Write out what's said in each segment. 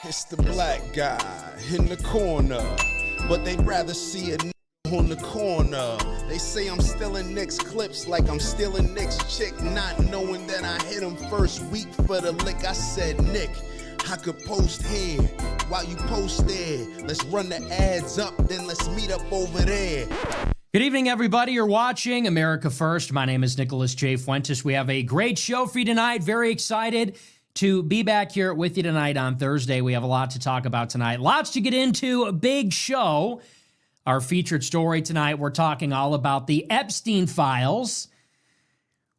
It's the black guy in the corner, but they'd rather see a on the corner. They say I'm stealing Nick's clips like I'm stealing Nick's chick, not knowing that I hit him first week for the lick. I said, Nick, I could post here while you post there. Let's run the ads up, then let's meet up over there. Good evening, everybody. You're watching America First. My name is Nicholas J. Fuentes. We have a great show for you tonight. Very excited to be back here with you tonight on Thursday. We have a lot to talk about tonight. Lots to get into. A big show. Our featured story tonight, we're talking all about the Epstein files,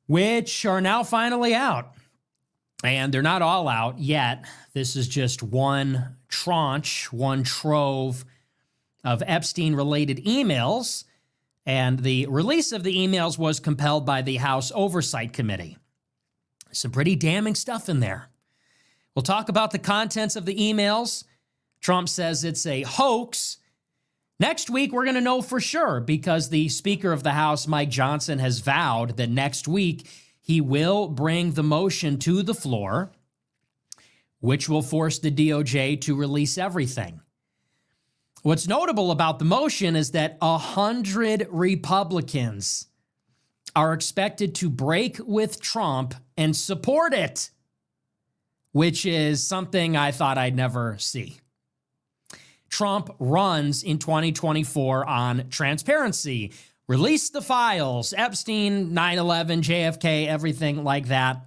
which are now finally out. And they're not all out yet. This is just one tranche, one trove of Epstein-related emails. And the release of the emails was compelled by the House Oversight Committee. Some pretty damning stuff in there. We'll talk about the contents of the emails. Trump says it's a hoax. Next week, we're going to know for sure because the Speaker of the House, Mike Johnson, has vowed that next week he will bring the motion to the floor, which will force the DOJ to release everything. What's notable about the motion is that 100 Republicans are expected to break with Trump and support it, which is something I thought I'd never see. Trump runs in 2024 on transparency. Release the files, Epstein, 9/11, JFK, everything like that.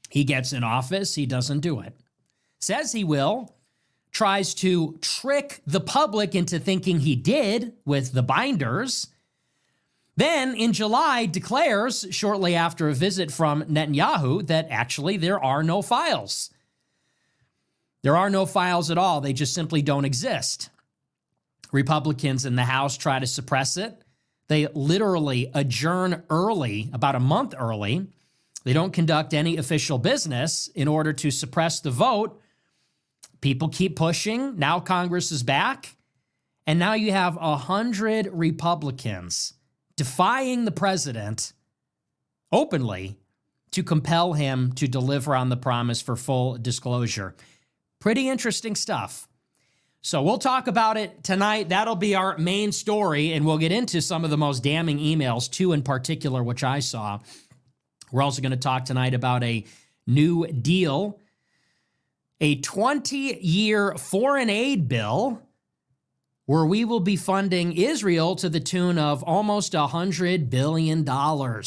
He gets in office, he doesn't do it. Says he will, tries to trick the public into thinking he did with the binders. Then in July declares, shortly after a visit from Netanyahu, that actually there are no files. There are no files at all. They just simply don't exist. Republicans in the House try to suppress it. They literally adjourn early, about a month early. They don't conduct any official business in order to suppress the vote. People keep pushing. Now Congress is back. And now you have 100 Republicans defying the president openly to compel him to deliver on the promise for full disclosure. Pretty interesting stuff. So we'll talk about it tonight. That'll be our main story, and we'll get into some of the most damning emails, two in particular, which I saw. We're also going to talk tonight about a new deal, a 20-year foreign aid bill where we will be funding Israel to the tune of almost $100 billion. We'll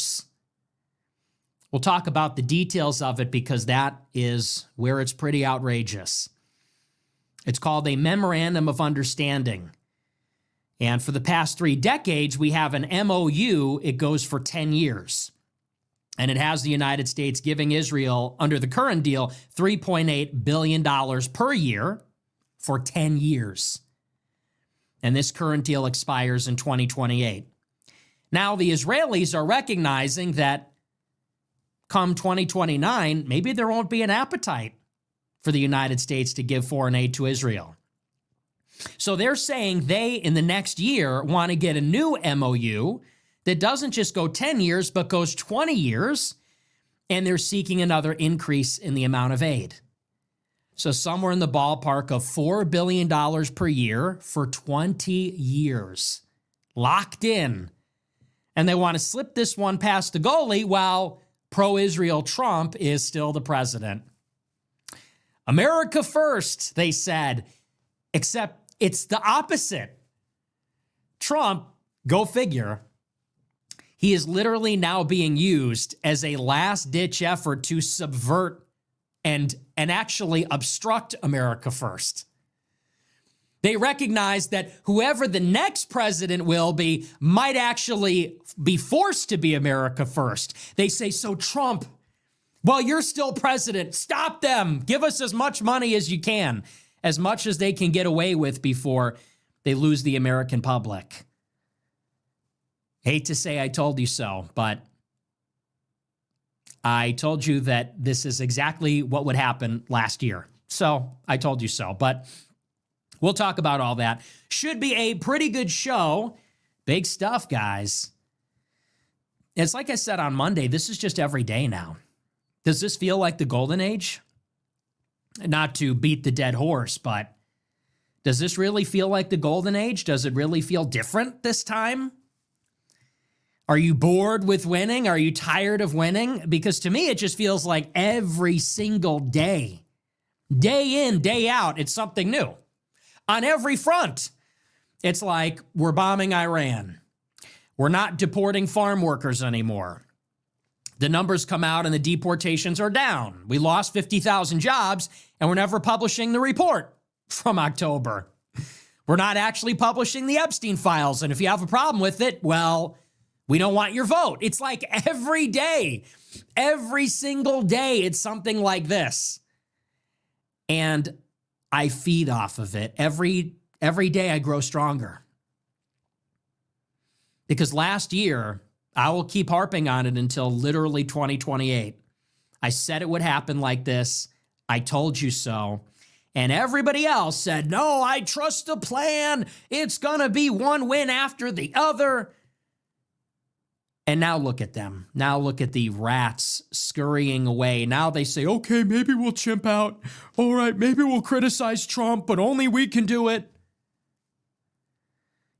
talk about the details of it because that is where it's pretty outrageous. It's called a Memorandum of Understanding. And for the past 3 decades, we have an MOU. It goes for 10 years. And it has the United States giving Israel, under the current deal, $3.8 billion per year for 10 years. And this current deal expires in 2028. Now, the Israelis are recognizing that come 2029, maybe there won't be an appetite for the United States to give foreign aid to Israel. So they're saying they, in the next year, want to get a new MOU that doesn't just go 10 years, but goes 20 years, and they're seeking another increase in the amount of aid. So somewhere in the ballpark of $4 billion per year for 20 years. Locked in. And they want to slip this one past the goalie while pro-Israel Trump is still the president. America first, they said, except it's the opposite. Trump, go figure, he is literally now being used as a last-ditch effort to subvert and actually obstruct America first. They recognize that whoever the next president will be might actually be forced to be America first. They say, so Trump, well, you're still president. Stop them. Give us as much money as you can, as much as they can get away with before they lose the American public. Hate to say I told you so, but I told you that this is exactly what would happen last year. So I told you so, but we'll talk about all that. Should be a pretty good show. Big stuff, guys. It's like I said on Monday, this is just every day now. Does this feel like the golden age? not to beat the dead horse, but does this really feel like the golden age? Does it really feel different this time? Are you bored with winning? Are you tired of winning? Because to me, it just feels like every single day, day in, day out, it's something new. On every front, it's like we're bombing Iran. We're not deporting farm workers anymore. The numbers come out and the deportations are down. We lost 50,000 jobs and we're never publishing the report from October. We're not actually publishing the Epstein files. And if you have a problem with it, well, we don't want your vote. It's like every day, every single day, it's something like this. And I feed off of it. Every day I grow stronger. Because last year, I will keep harping on it until literally 2028. I said it would happen like this. I told you so. And everybody else said, no, I trust the plan. It's going to be one win after the other. And now look at them. Now look at the rats scurrying away. Now they say, okay, maybe we'll chimp out. All right, maybe we'll criticize Trump, but only we can do it.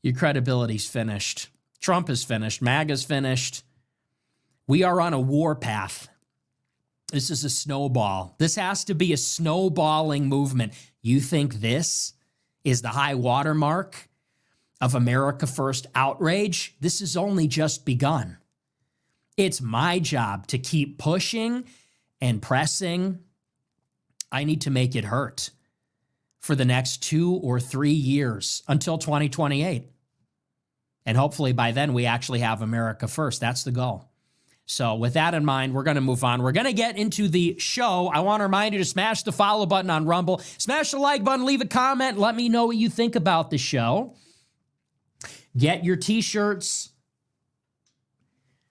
Your credibility's finished. Trump is finished. MAGA's finished. We are on a war path. This is a snowball. This has to be a snowballing movement. You think this is the high watermark of America First outrage? This has only just begun. It's my job to keep pushing and pressing. I need to make it hurt for the next 2 or 3 years until 2028. And hopefully by then we actually have America First. That's the goal. So with that in mind, we're going to move on. We're going to get into the show. I want to remind you to smash the follow button on Rumble. Smash the like button, leave a comment. Let me know what you think about the show. Get your t-shirts.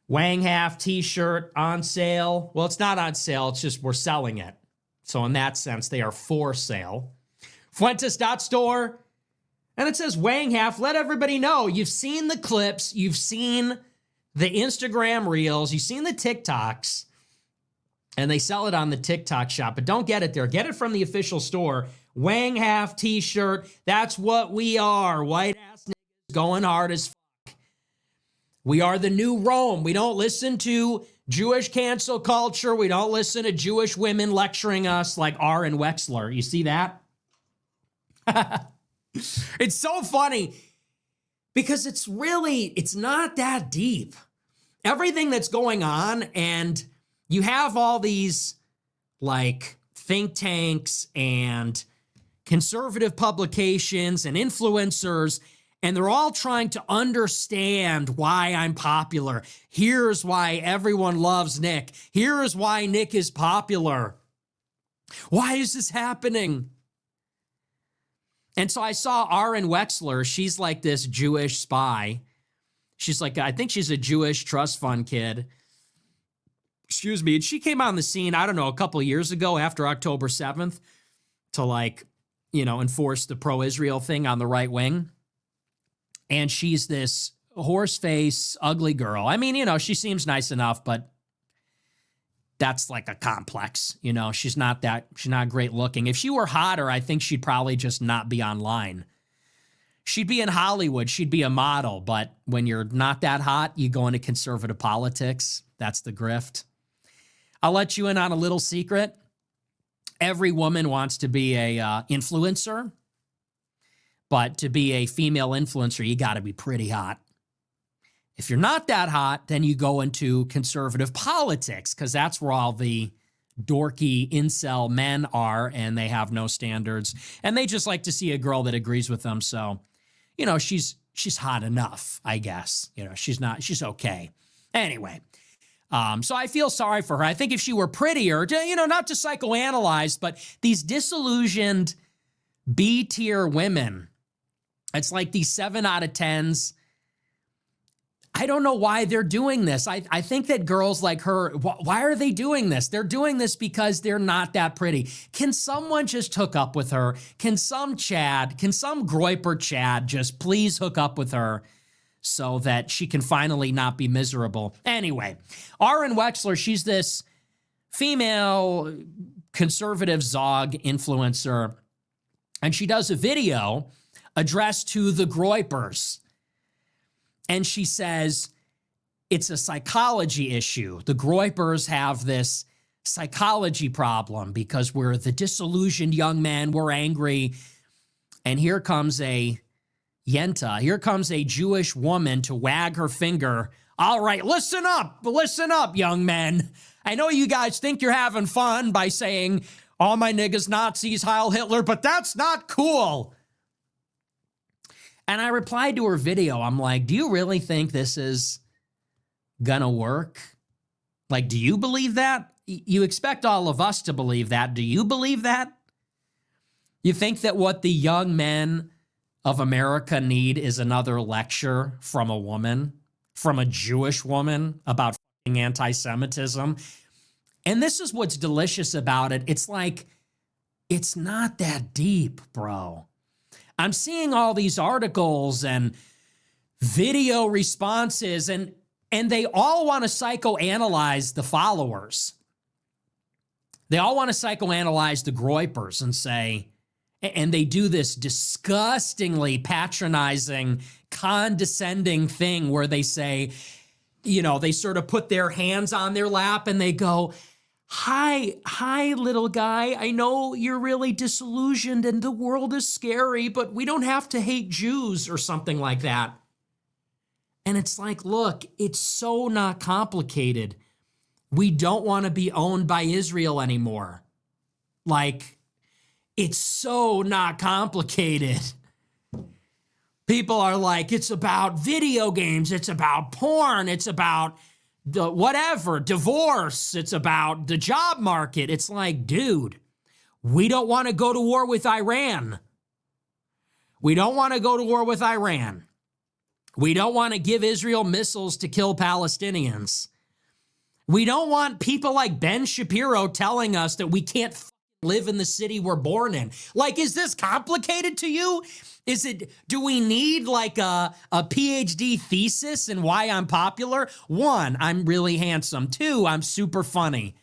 Wang Half t-shirt on sale. Well, it's not on sale. It's just we're selling it. So in that sense, they are for sale. Fuentes.store. And it says Wang Half. Let everybody know. You've seen the clips. You've seen the Instagram reels. You've seen the TikToks. And they sell it on the TikTok shop. But don't get it there. Get it from the official store. Wang Half t-shirt. That's what we are. White ass niggas going hard as fuck. We are the new Rome. We don't listen to Jewish cancel culture. We don't listen to Jewish women lecturing us like R. Wexler. You see that? It's so funny because it's not that deep. Everything that's going on, and you have all these like think tanks and conservative publications and influencers, and they're all trying to understand why I'm popular. Here's why everyone loves Nick. Here's why Nick is popular. Why is this happening? And so I saw R. Wexler. She's like this Jewish spy. She's like, I think she's a Jewish trust fund kid. Excuse me. And she came on the scene, I don't know, a couple of years ago after October 7th to like, enforce the pro-Israel thing on the right wing. And she's this horse face, ugly girl. I mean, she seems nice enough, but that's like a complex. She's not great looking. If she were hotter, I think she'd probably just not be online. She'd be in Hollywood. She'd be a model. But when you're not that hot, you go into conservative politics. That's the grift. I'll let you in on a little secret. Every woman wants to be a influencer. But to be a female influencer, you got to be pretty hot. If you're not that hot, then you go into conservative politics because that's where all the dorky incel men are, and they have no standards. And they just like to see a girl that agrees with them. So, she's hot enough, I guess. She's okay. Anyway, so I feel sorry for her. I think if she were prettier, not to psychoanalyze, but these disillusioned B-tier women, it's like these 7 out of 10s. I don't know why they're doing this. I think that girls like her, why are they doing this? They're doing this because they're not that pretty. Can someone just hook up with her? Can some Groiper Chad just please hook up with her so that she can finally not be miserable? Anyway, R. Wexler, she's this female conservative Zog influencer, and she does a video addressed to the Groypers. And she says, it's a psychology issue. The Groypers have this psychology problem because we're the disillusioned young men, we're angry. And here comes a Yenta, here comes a Jewish woman to wag her finger. All right, listen up, young men. I know you guys think you're having fun by saying, all my niggas Nazis, Heil Hitler, but that's not cool. And I replied to her video. I'm like, do you really think this is gonna work? Like, do you believe that? You expect all of us to believe that. Do you believe that? You think that what the young men of America need is another lecture from a woman, from a Jewish woman about fucking anti-Semitism? And this is what's delicious about it. It's like, it's not that deep, bro. I'm seeing all these articles and video responses, and they all want to psychoanalyze the followers. They all want to psychoanalyze the Groypers and say, and they do this disgustingly patronizing, condescending thing where they say, you know, they sort of put their hands on their lap and they go, hi, little guy. I know you're really disillusioned and the world is scary, but we don't have to hate Jews or something like that. And it's like, look, it's so not complicated. We don't want to be owned by Israel anymore. Like, it's so not complicated. People are like, it's about video games, it's about porn, it's about the whatever, divorce, it's about the job market. It's like, dude, we don't want to go to war with Iran. We don't want to go to war with Iran. We don't want to give Israel missiles to kill Palestinians. We don't want people like Ben Shapiro telling us that we can't live in the city we're born in. Like, is this complicated to you? Do we need like a PhD thesis in why I'm popular? 1, I'm really handsome. 2, I'm super funny.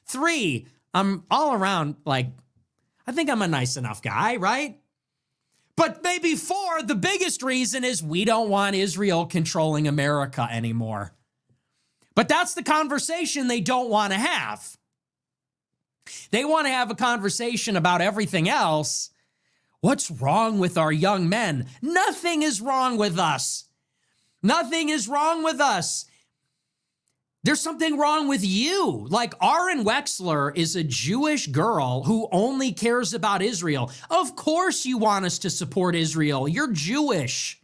3, I'm all around, like, I think I'm a nice enough guy, right? But maybe 4, the biggest reason is we don't want Israel controlling America anymore. But that's the conversation they don't want to have. They want to have a conversation about everything else. What's wrong with our young men? Nothing is wrong with us. Nothing is wrong with us. There's something wrong with you. Like, Aaron Wexler is a Jewish girl who only cares about Israel. Of course you want us to support Israel. You're Jewish.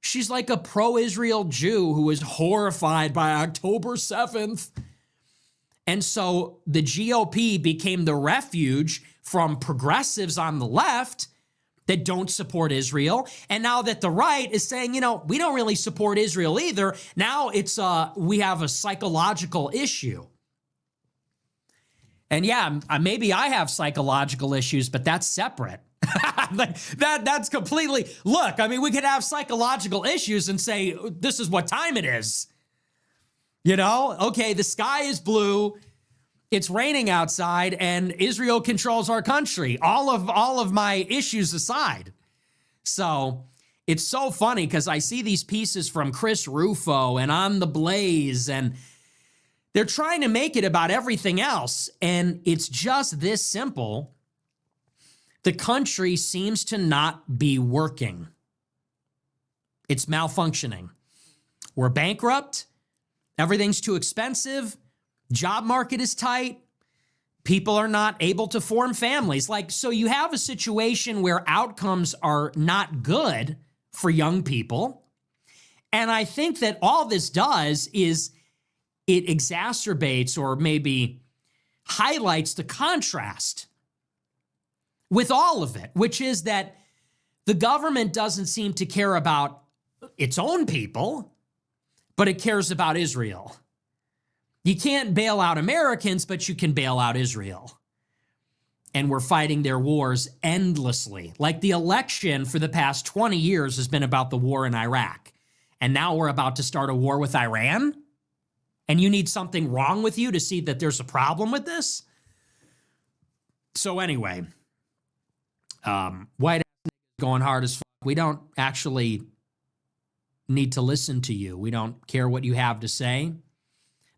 She's like a pro-Israel Jew who is horrified by October 7th. And so the GOP became the refuge from progressives on the left that don't support Israel. And now that the right is saying, you know, we don't really support Israel either, now it's we have a psychological issue. And yeah, maybe I have psychological issues, but that's separate. That's completely, look, I mean, we could have psychological issues and say, this is what time it is. You know, okay, the sky is blue, it's raining outside, and Israel controls our country. All of my issues aside. So it's so funny because I see these pieces from Chris Rufo and On the Blaze, and they're trying to make it about everything else. And it's just this simple. The country seems to not be working. It's malfunctioning. We're bankrupt. Everything's too expensive. Job market is tight. People are not able to form families. Like, so you have a situation where outcomes are not good for young people. And I think that all this does is it exacerbates or maybe highlights the contrast with all of it, which is that the government doesn't seem to care about its own people, but it cares about Israel. You can't bail out Americans, but you can bail out Israel. And we're fighting their wars endlessly. Like, the election for the past 20 years has been about the war in Iraq. And now we're about to start a war with Iran? And you need something wrong with you to see that there's a problem with this? So anyway, white ass going hard as fuck. We don't actually need to listen to you. We don't care what you have to say.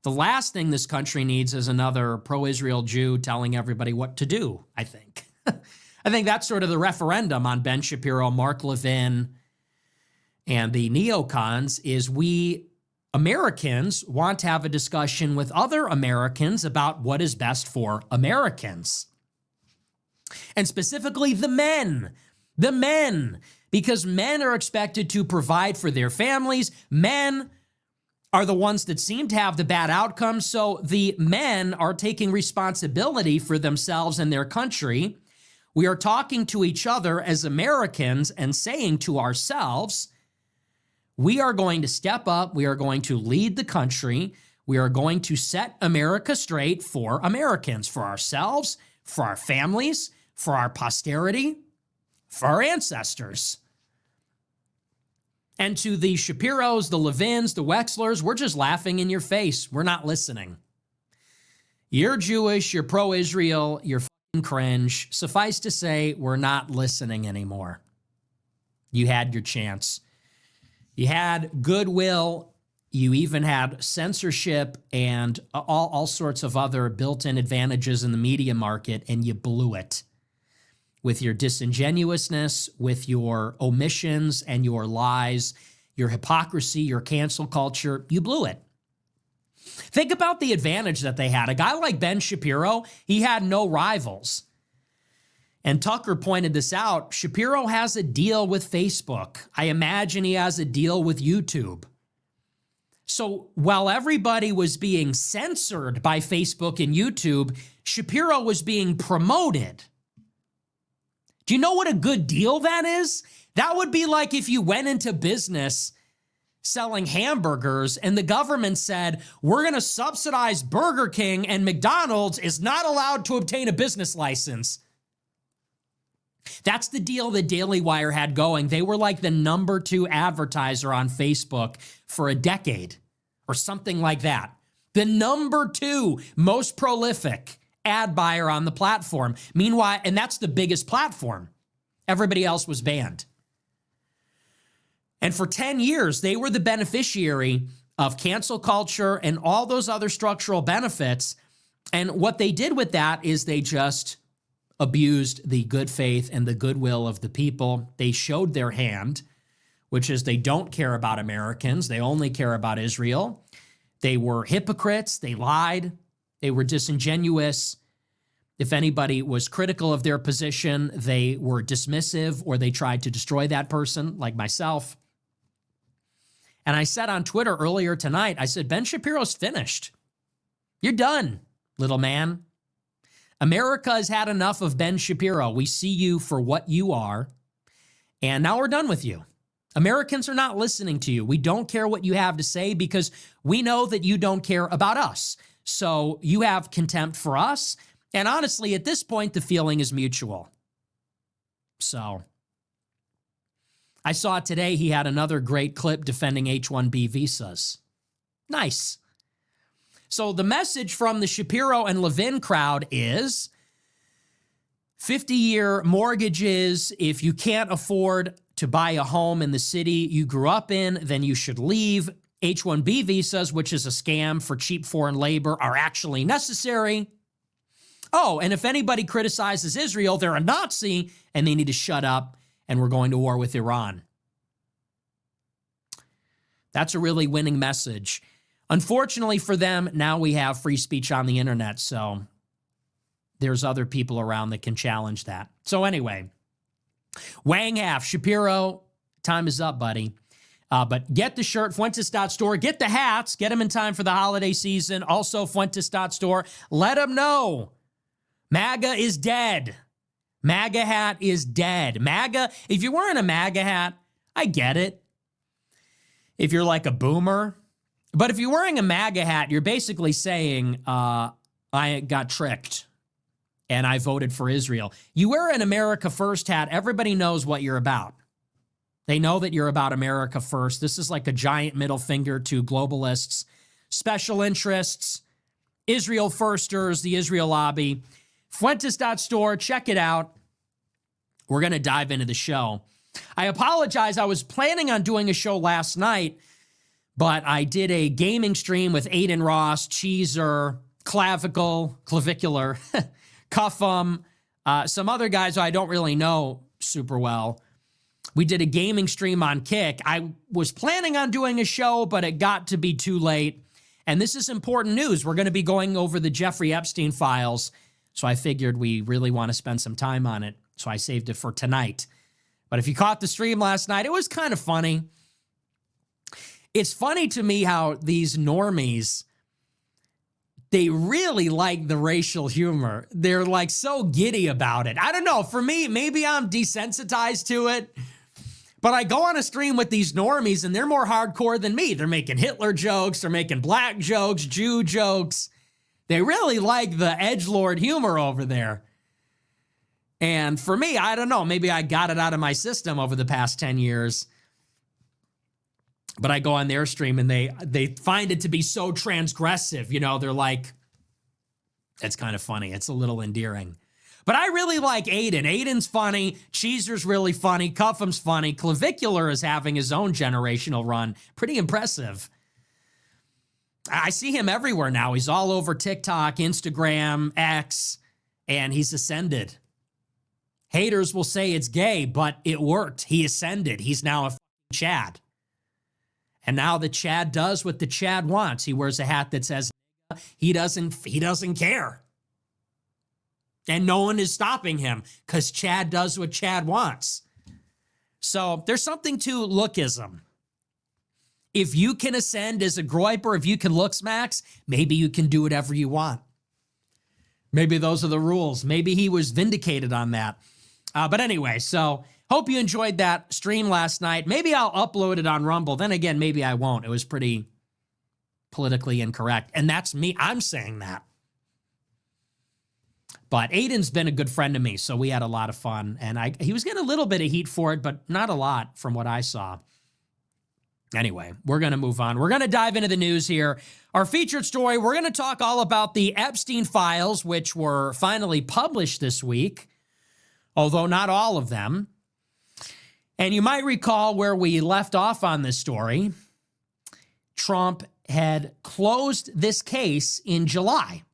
The last thing this country needs is another pro-Israel Jew telling everybody what to do, I think. I think that's sort of the referendum on Ben Shapiro, Mark Levin, and the neocons is we Americans want to have a discussion with other Americans about what is best for Americans. And specifically the men, because men are expected to provide for their families. Men are the ones that seem to have the bad outcomes. So the men are taking responsibility for themselves and their country. We are talking to each other as Americans and saying to ourselves, we are going to step up. We are going to lead the country. We are going to set America straight for Americans, for ourselves, for our families, for our posterity, for our ancestors. And to the Shapiros, the Levins, the Wexlers, we're just laughing in your face. We're not listening. You're Jewish, you're pro-Israel, you're fucking cringe. Suffice to say, we're not listening anymore. You had your chance. You had goodwill. You even had censorship and all sorts of other built-in advantages in the media market, and you blew it. With your disingenuousness, with your omissions and your lies, your hypocrisy, your cancel culture, you blew it. Think about the advantage that they had. A guy like Ben Shapiro, he had no rivals. And Tucker pointed this out. Shapiro has a deal with Facebook. I imagine he has a deal with YouTube. So while everybody was being censored by Facebook and YouTube, Shapiro was being promoted. Do you know what a good deal that is? That would be like if you went into business selling hamburgers and the government said, we're going to subsidize Burger King and McDonald's is not allowed to obtain a business license. That's the deal that Daily Wire had going. They were like the number 2 advertiser on Facebook for a decade or something like that. The number 2 most prolific ad buyer on the platform. Meanwhile, and that's the biggest platform. Everybody else was banned. And for 10 years, they were the beneficiary of cancel culture and all those other structural benefits. And what they did with that is they just abused the good faith and the goodwill of the people. They showed their hand, which is they don't care about Americans. They only care about Israel. They were hypocrites. They lied. They were disingenuous. If anybody was critical of their position, they were dismissive or they tried to destroy that person, like myself. And I said on Twitter earlier tonight, I said, Ben Shapiro's finished. You're done, little man. America has had enough of Ben Shapiro. We see you for what you are, and now we're done with you. Americans are not listening to you. We don't care what you have to say because we know that you don't care about us. So you have contempt for us. And honestly, at this point, the feeling is mutual. So I saw today he had another great clip defending H-1B visas. Nice. So the message from the Shapiro and Levin crowd is 50-year mortgages. If you can't afford to buy a home in the city you grew up in, then you should leave. H-1B visas, which is a scam for cheap foreign labor, are actually necessary. Oh, and if anybody criticizes Israel, they're a Nazi and they need to shut up and we're going to war with Iran. That's a really winning message. Unfortunately for them, now we have free speech on the internet, so there's other people around that can challenge that. So anyway, Wang half, Shapiro, time is up, buddy. But get the shirt, Fuentes.store. Get the hats. Get them in time for the holiday season. Also, Fuentes.store. Let them know MAGA is dead. MAGA hat is dead. MAGA, if you're wearing a MAGA hat, I get it. If you're like a boomer. But if you're wearing a MAGA hat, you're basically saying, I got tricked and I voted for Israel. You wear an America First hat, everybody knows what you're about. They know that you're about America first. This is like a giant middle finger to globalists, special interests, Israel firsters, the Israel lobby. Fuentes.store, check it out. We're going to dive into the show. I apologize. I was planning on doing a show last night, but I did a gaming stream with Aiden Ross, Cheeser, Clavicular, Cuffum, some other guys who I don't really know super well. We did a gaming stream on Kick. I was planning on doing a show, but it got to be too late. And this is important news. We're going to be going over the Jeffrey Epstein files. So I figured we really want to spend some time on it. So I saved it for tonight. But if you caught the stream last night, it was kind of funny. It's funny to me how these normies, they really like the racial humor. They're like so giddy about it. I don't know. For me, maybe I'm desensitized to it. But I go on a stream with these normies and they're more hardcore than me. They're making Hitler jokes. They're making black jokes, Jew jokes. They really like the edgelord humor over there. And for me, I don't know. Maybe I got it out of my system over the past 10 years. But I go on their stream and they find it to be so transgressive. You know, they're like, it's kind of funny. It's a little endearing. But I really like Aiden. Aiden's funny. Cheeser's really funny. Cuffum's funny. Clavicular is having his own generational run. Pretty impressive. I see him everywhere now. He's all over TikTok, Instagram, X, and he's ascended. Haters will say it's gay, but it worked. He ascended. He's now a fucking Chad. And now the Chad does what the Chad wants. He wears a hat that says he doesn't care. And no one is stopping him because Chad does what Chad wants. So there's something to lookism. If you can ascend as a groiper, if you can look smacks, maybe you can do whatever you want. Maybe those are the rules. Maybe he was vindicated on that. But anyway, so hope you enjoyed that stream last night. Maybe I'll upload it on Rumble. Then again, maybe I won't. It was pretty politically incorrect. And that's me. I'm saying that. But Aiden's been a good friend to me, so we had a lot of fun. And he was getting a little bit of heat for it, but not a lot from what I saw. Anyway, we're going to move on. We're going to dive into the news here. Our featured story, we're going to talk all about the Epstein files, which were finally published this week, although not all of them. And you might recall where we left off on this story. Trump had closed this case in July.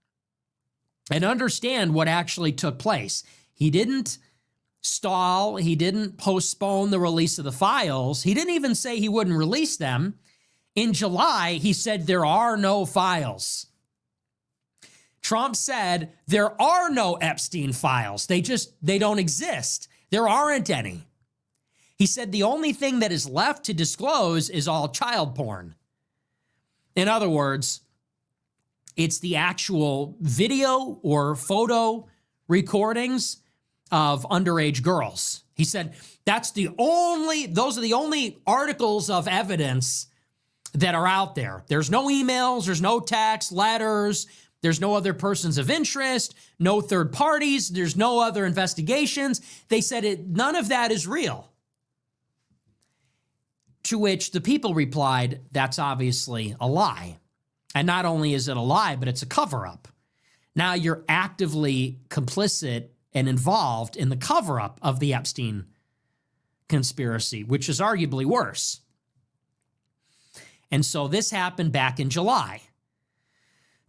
And understand what actually took place. He didn't stall. He didn't postpone the release of the files. He didn't even say he wouldn't release them. In July, he said there are no files. Trump said there are no Epstein files. They don't exist. There aren't any. He said the only thing that is left to disclose is all child porn. In other words, it's the actual video or photo recordings of underage girls. He said those are the only articles of evidence that are out there. There's no emails, there's no text, letters, there's no other persons of interest, no third parties, there's no other investigations. They said none of that is real. To which the people replied, that's obviously a lie. And not only is it a lie, but it's a cover-up. Now you're actively complicit and involved in the cover-up of the Epstein conspiracy, which is arguably worse. And so this happened back in July.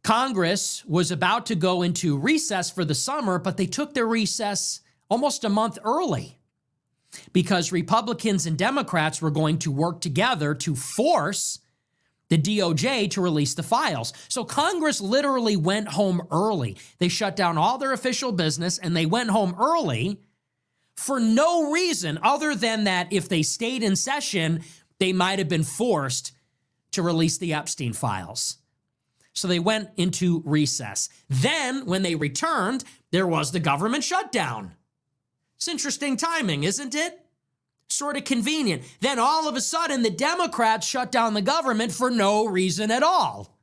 Congress was about to go into recess for the summer, but they took their recess almost a month early because Republicans and Democrats were going to work together to force the DOJ to release the files. So Congress literally went home early. They shut down all their official business and they went home early for no reason other than that if they stayed in session, they might have been forced to release the Epstein files. So they went into recess. Then when they returned, there was the government shutdown. It's interesting timing, isn't it? Sort of convenient. Then all of a sudden, the Democrats shut down the government for no reason at all.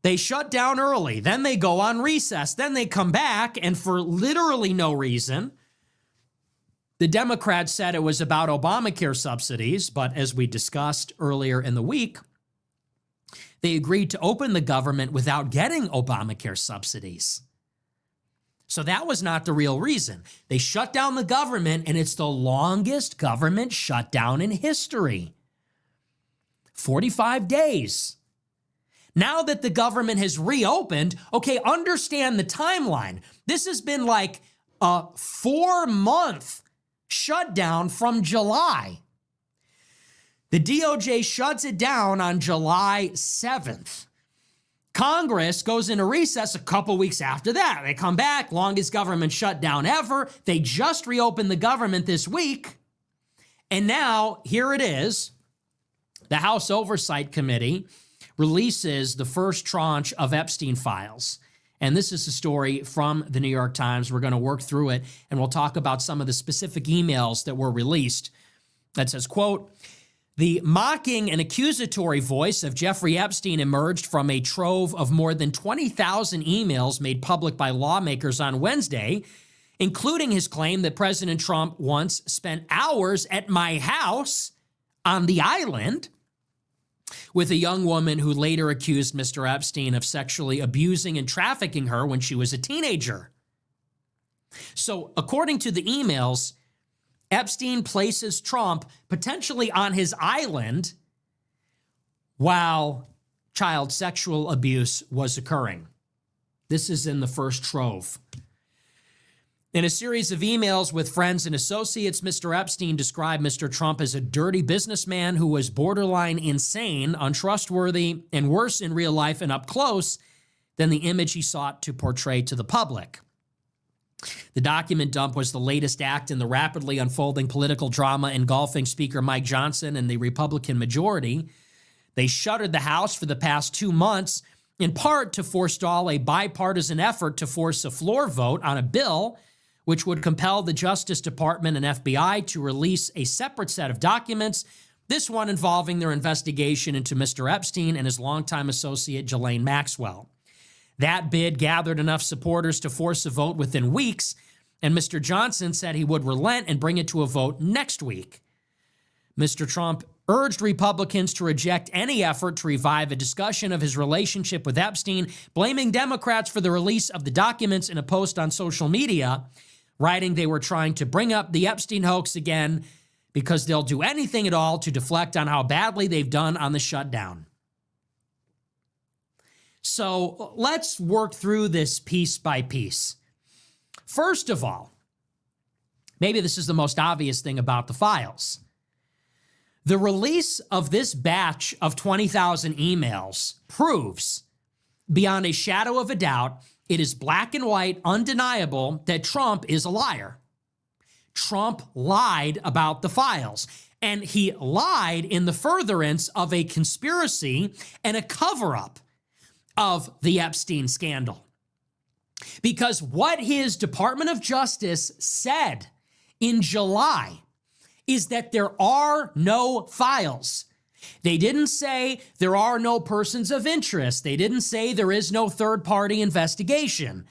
They shut down early. Then they go on recess. Then they come back, and for literally no reason, the Democrats said it was about Obamacare subsidies, but as we discussed earlier in the week, they agreed to open the government without getting Obamacare subsidies. So that was not the real reason. They shut down the government, and it's the longest government shutdown in history. 45 days. Now that the government has reopened, okay, understand the timeline. This has been like a 4-month shutdown from July. The DOJ shuts it down on July 7th. Congress goes into recess a couple weeks after that. They come back, longest government shutdown ever. They just reopened the government this week. And now, here it is. The House Oversight Committee releases the first tranche of Epstein files. And this is a story from the New York Times. We're going to work through it, and we'll talk about some of the specific emails that were released. That says, quote, "The mocking and accusatory voice of Jeffrey Epstein emerged from a trove of more than 20,000 emails made public by lawmakers on Wednesday, including his claim that President Trump once spent hours at my house on the island with a young woman who later accused Mr. Epstein of sexually abusing and trafficking her when she was a teenager." So, according to the emails, Epstein places Trump potentially on his island while child sexual abuse was occurring. This is in the first trove. In a series of emails with friends and associates, Mr. Epstein described Mr. Trump as a dirty businessman who was borderline insane, untrustworthy, and worse in real life and up close than the image he sought to portray to the public. The document dump was the latest act in the rapidly unfolding political drama engulfing Speaker Mike Johnson and the Republican majority. They shuttered the House for the past 2 months, in part to forestall a bipartisan effort to force a floor vote on a bill which would compel the Justice Department and FBI to release a separate set of documents, this one involving their investigation into Mr. Epstein and his longtime associate, Ghislaine Maxwell. That bid gathered enough supporters to force a vote within weeks, and Mr. Johnson said he would relent and bring it to a vote next week. Mr. Trump urged Republicans to reject any effort to revive a discussion of his relationship with Epstein, blaming Democrats for the release of the documents in a post on social media, writing they were trying to bring up the Epstein hoax again because they'll do anything at all to deflect on how badly they've done on the shutdown. So let's work through this piece by piece. First of all, maybe this is the most obvious thing about the files. The release of this batch of 20,000 emails proves, beyond a shadow of a doubt, it is black and white, undeniable, that Trump is a liar. Trump lied about the files, and he lied in the furtherance of a conspiracy and a cover-up of the Epstein scandal. Because what his Department of Justice said in July is that there are no files. They didn't say there are no persons of interest. They didn't say there is no third-party investigation.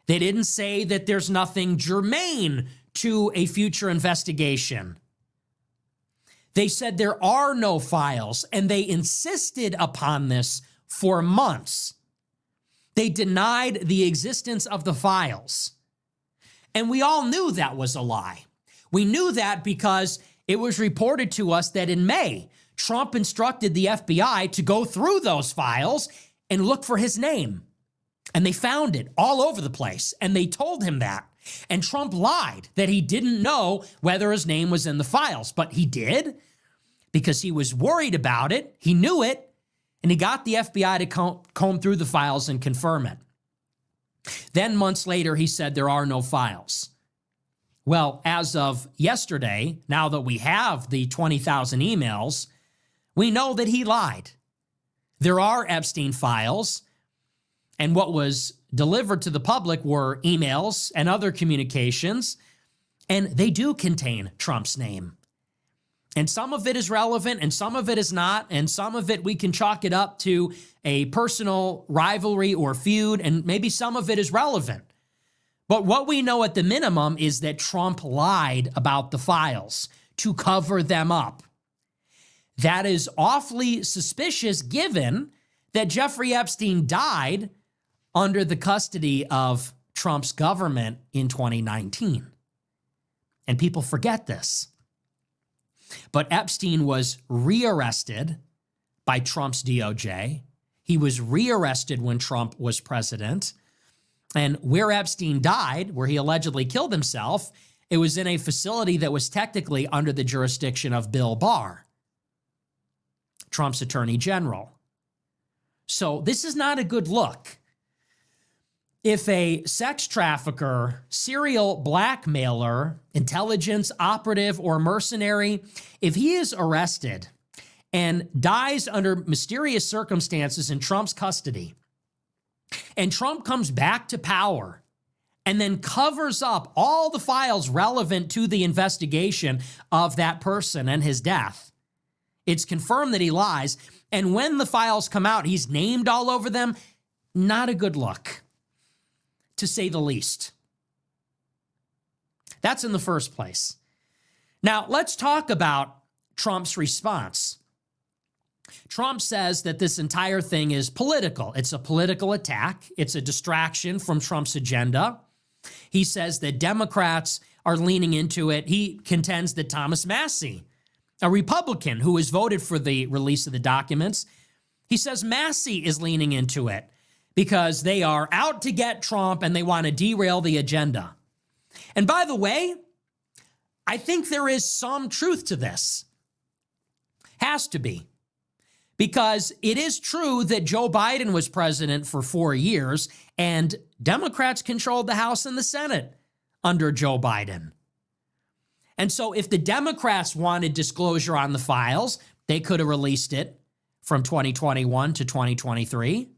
They didn't say that there's nothing germane to a future investigation. They said there are no files, and they insisted upon this for months. They denied the existence of the files. And we all knew that was a lie. We knew that because it was reported to us that in May, Trump instructed the FBI to go through those files and look for his name. And they found it all over the place, and they told him that. And Trump lied that he didn't know whether his name was in the files, but he did because he was worried about it. He knew it, and he got the FBI to comb through the files and confirm it. Then months later, he said there are no files. Well, as of yesterday, now that we have the 20,000 emails, we know that he lied. There are Epstein files, and what was delivered to the public were emails and other communications, and they do contain Trump's name. And some of it is relevant, and some of it is not, and some of it we can chalk it up to a personal rivalry or feud, and maybe some of it is relevant. But what we know at the minimum is that Trump lied about the files to cover them up. That is awfully suspicious given that Jeffrey Epstein died under the custody of Trump's government in 2019. And people forget this. But Epstein was rearrested by Trump's DOJ. He was rearrested when Trump was president. And where Epstein died, where he allegedly killed himself, it was in a facility that was technically under the jurisdiction of Bill Barr, Trump's attorney general. So this is not a good look. If a sex trafficker, serial blackmailer, intelligence operative, or mercenary, if he is arrested and dies under mysterious circumstances in Trump's custody, and Trump comes back to power and then covers up all the files relevant to the investigation of that person and his death, it's confirmed that he lies. And when the files come out, he's named all over them. Not a good look, to say the least. That's in the first place. Now, let's talk about Trump's response. Trump says that this entire thing is political. It's a political attack. It's a distraction from Trump's agenda. He says that Democrats are leaning into it. He contends that Thomas Massie, a Republican who has voted for the release of the documents, he says Massie is leaning into it because they are out to get Trump and they want to derail the agenda. And by the way, I think there is some truth to this. Has to be. Because it is true that Joe Biden was president for 4 years and Democrats controlled the House and the Senate under Joe Biden. And so if the Democrats wanted disclosure on the files, they could have released it from 2021 to 2023.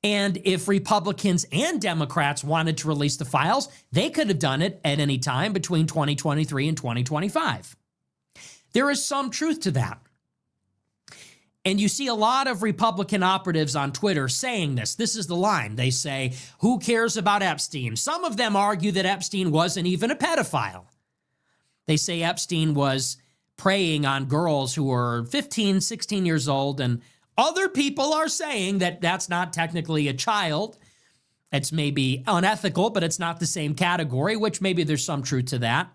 And if Republicans and Democrats wanted to release the files, they could have done it at any time between 2023 and 2025. There is some truth to that. And you see a lot of Republican operatives on Twitter saying this. This is the line. They say, who cares about Epstein? Some of them argue that Epstein wasn't even a pedophile. They say Epstein was preying on girls who were 15, 16 years old, and other people are saying that that's not technically a child. It's maybe unethical, but it's not the same category, which maybe there's some truth to that.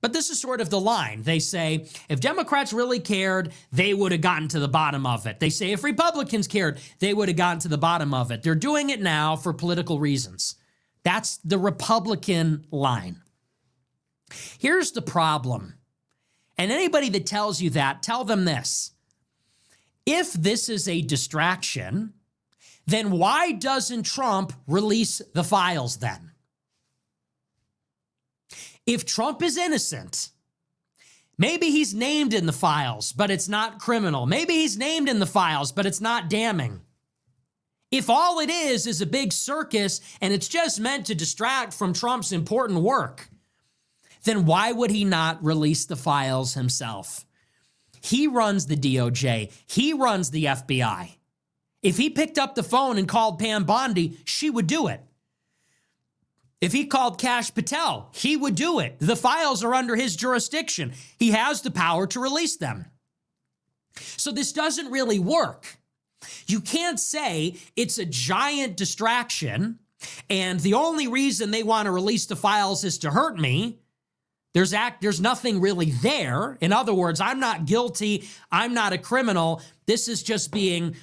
But this is sort of the line. They say, if Democrats really cared, they would have gotten to the bottom of it. They say, if Republicans cared, they would have gotten to the bottom of it. They're doing it now for political reasons. That's the Republican line. Here's the problem. And anybody that tells you that, tell them this. If this is a distraction, then why doesn't Trump release the files then? If Trump is innocent, maybe he's named in the files, but it's not criminal. Maybe he's named in the files, but it's not damning. If all it is a big circus and it's just meant to distract from Trump's important work, then why would he not release the files himself? He runs the DOJ. He runs the FBI. If he picked up the phone and called Pam Bondi, she would do it. If he called Kash Patel, he would do it. The files are under his jurisdiction. He has the power to release them. So this doesn't really work. You can't say it's a giant distraction and the only reason they want to release the files is to hurt me. There's nothing really there. In other words, I'm not guilty. I'm not a criminal. This is just being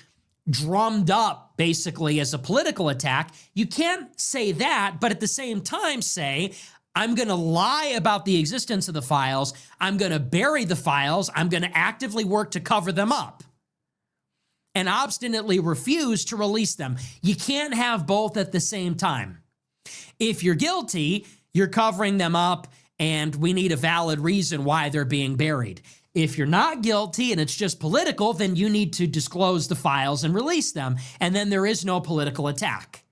drummed up basically as a political attack. You can't say that, but at the same time say, I'm going to lie about the existence of the files. I'm going to bury the files. I'm going to actively work to cover them up and obstinately refuse to release them. You can't have both at the same time. If you're guilty, you're covering them up and we need a valid reason why they're being buried. If you're not guilty and it's just political, then you need to disclose the files and release them, and then there is no political attack.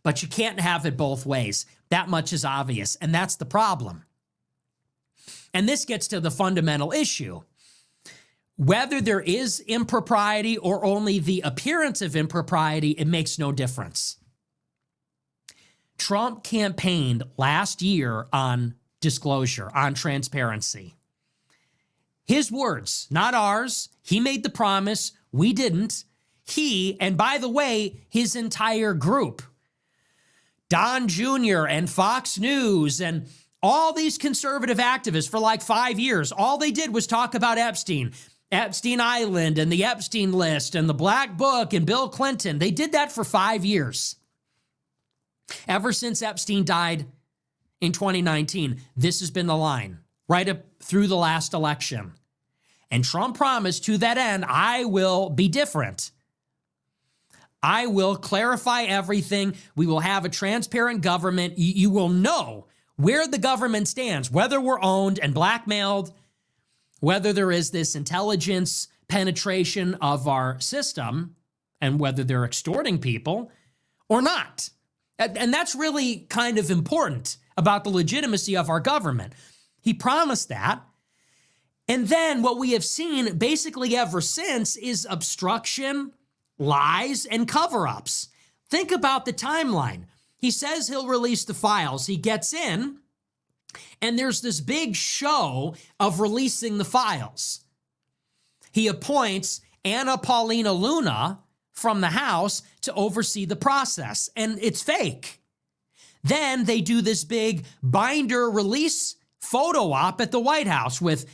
But you can't have it both ways. That much is obvious, and that's the problem. And this gets to the fundamental issue. Whether there is impropriety or only the appearance of impropriety, it makes no difference. Trump campaigned last year on disclosure, on transparency. His words, not ours. He made the promise. We didn't. He, and by the way, his entire group Don Jr. and Fox News and all these conservative activists for like 5 years, all they did was talk about Epstein Island and the Epstein list and the Black Book and Bill Clinton. They did that for 5 years. Ever since Epstein died in 2019, this has been the line right up through the last election. And Trump promised to that end, I will be different. I will clarify everything. We will have a transparent government. You will know where the government stands, whether we're owned and blackmailed, whether there is this intelligence penetration of our system, and whether they're extorting people or not. And that's really kind of important about the legitimacy of our government. He promised that. And then what we have seen basically ever since is obstruction, lies, and cover-ups. Think about the timeline. He says he'll release the files. He gets in, and there's this big show of releasing the files. He appoints Anna Paulina Luna from the House to oversee the process, and it's fake. Then they do this big binder release photo op at the White House with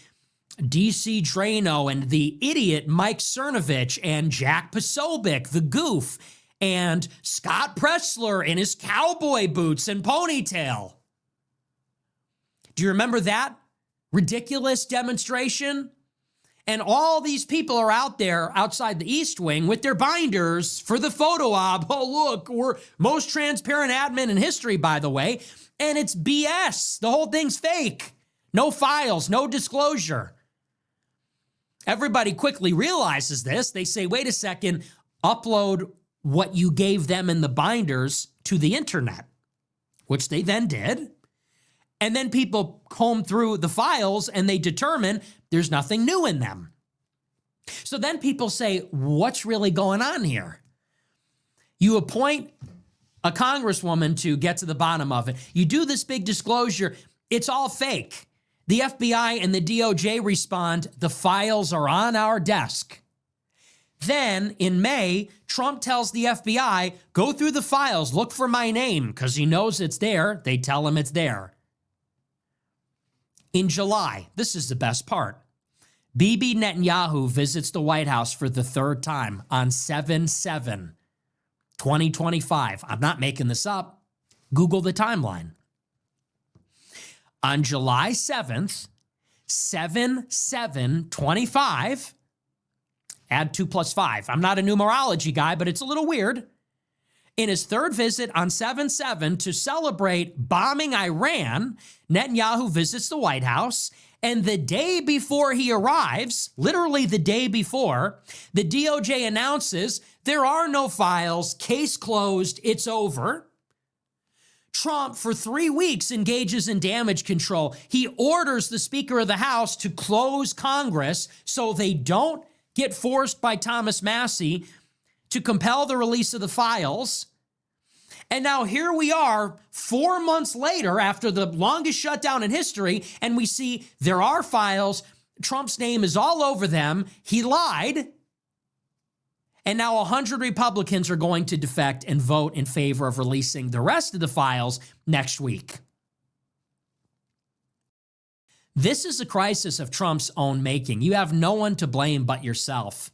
DC Drano and the idiot Mike Cernovich and Jack Posobiec, the goof, and Scott Pressler in his cowboy boots and ponytail. Do you remember that ridiculous demonstration? And all these people are out there outside the East Wing with their binders for the photo op. Oh, look, we're most transparent admin in history, by the way. And it's BS. The whole thing's fake. No files, no disclosure. Everybody quickly realizes this. They say, wait a second, upload what you gave them in the binders to the internet, which they then did. And then people comb through the files and they determine there's nothing new in them. So then people say, what's really going on here? You appoint a congresswoman to get to the bottom of it. You do this big disclosure. It's all fake. The FBI and the DOJ respond, the files are on our desk. Then in May, Trump tells the FBI, go through the files, look for my name, because he knows it's there. They tell him it's there. In July, this is the best part, Bibi Netanyahu visits the White House for the third time on 7/7/2025. I'm not making this up. Google the timeline. On July 7th, 7/7/25, add 2 + 5. I'm not a numerology guy, but it's a little weird. In his third visit on 7/7 to celebrate bombing Iran, Netanyahu visits the White House, and the day before he arrives, literally the day before, the DOJ announces there are no files, case closed, it's over. Trump, for 3 weeks, engages in damage control. He orders the Speaker of the House to close Congress so they don't get forced by Thomas Massie to compel the release of the files. And now here we are 4 months later after the longest shutdown in history, and we see there are files. Trump's name is all over them. He lied. And now 100 Republicans are going to defect and vote in favor of releasing the rest of the files next week. This is a crisis of Trump's own making. You have no one to blame but yourself.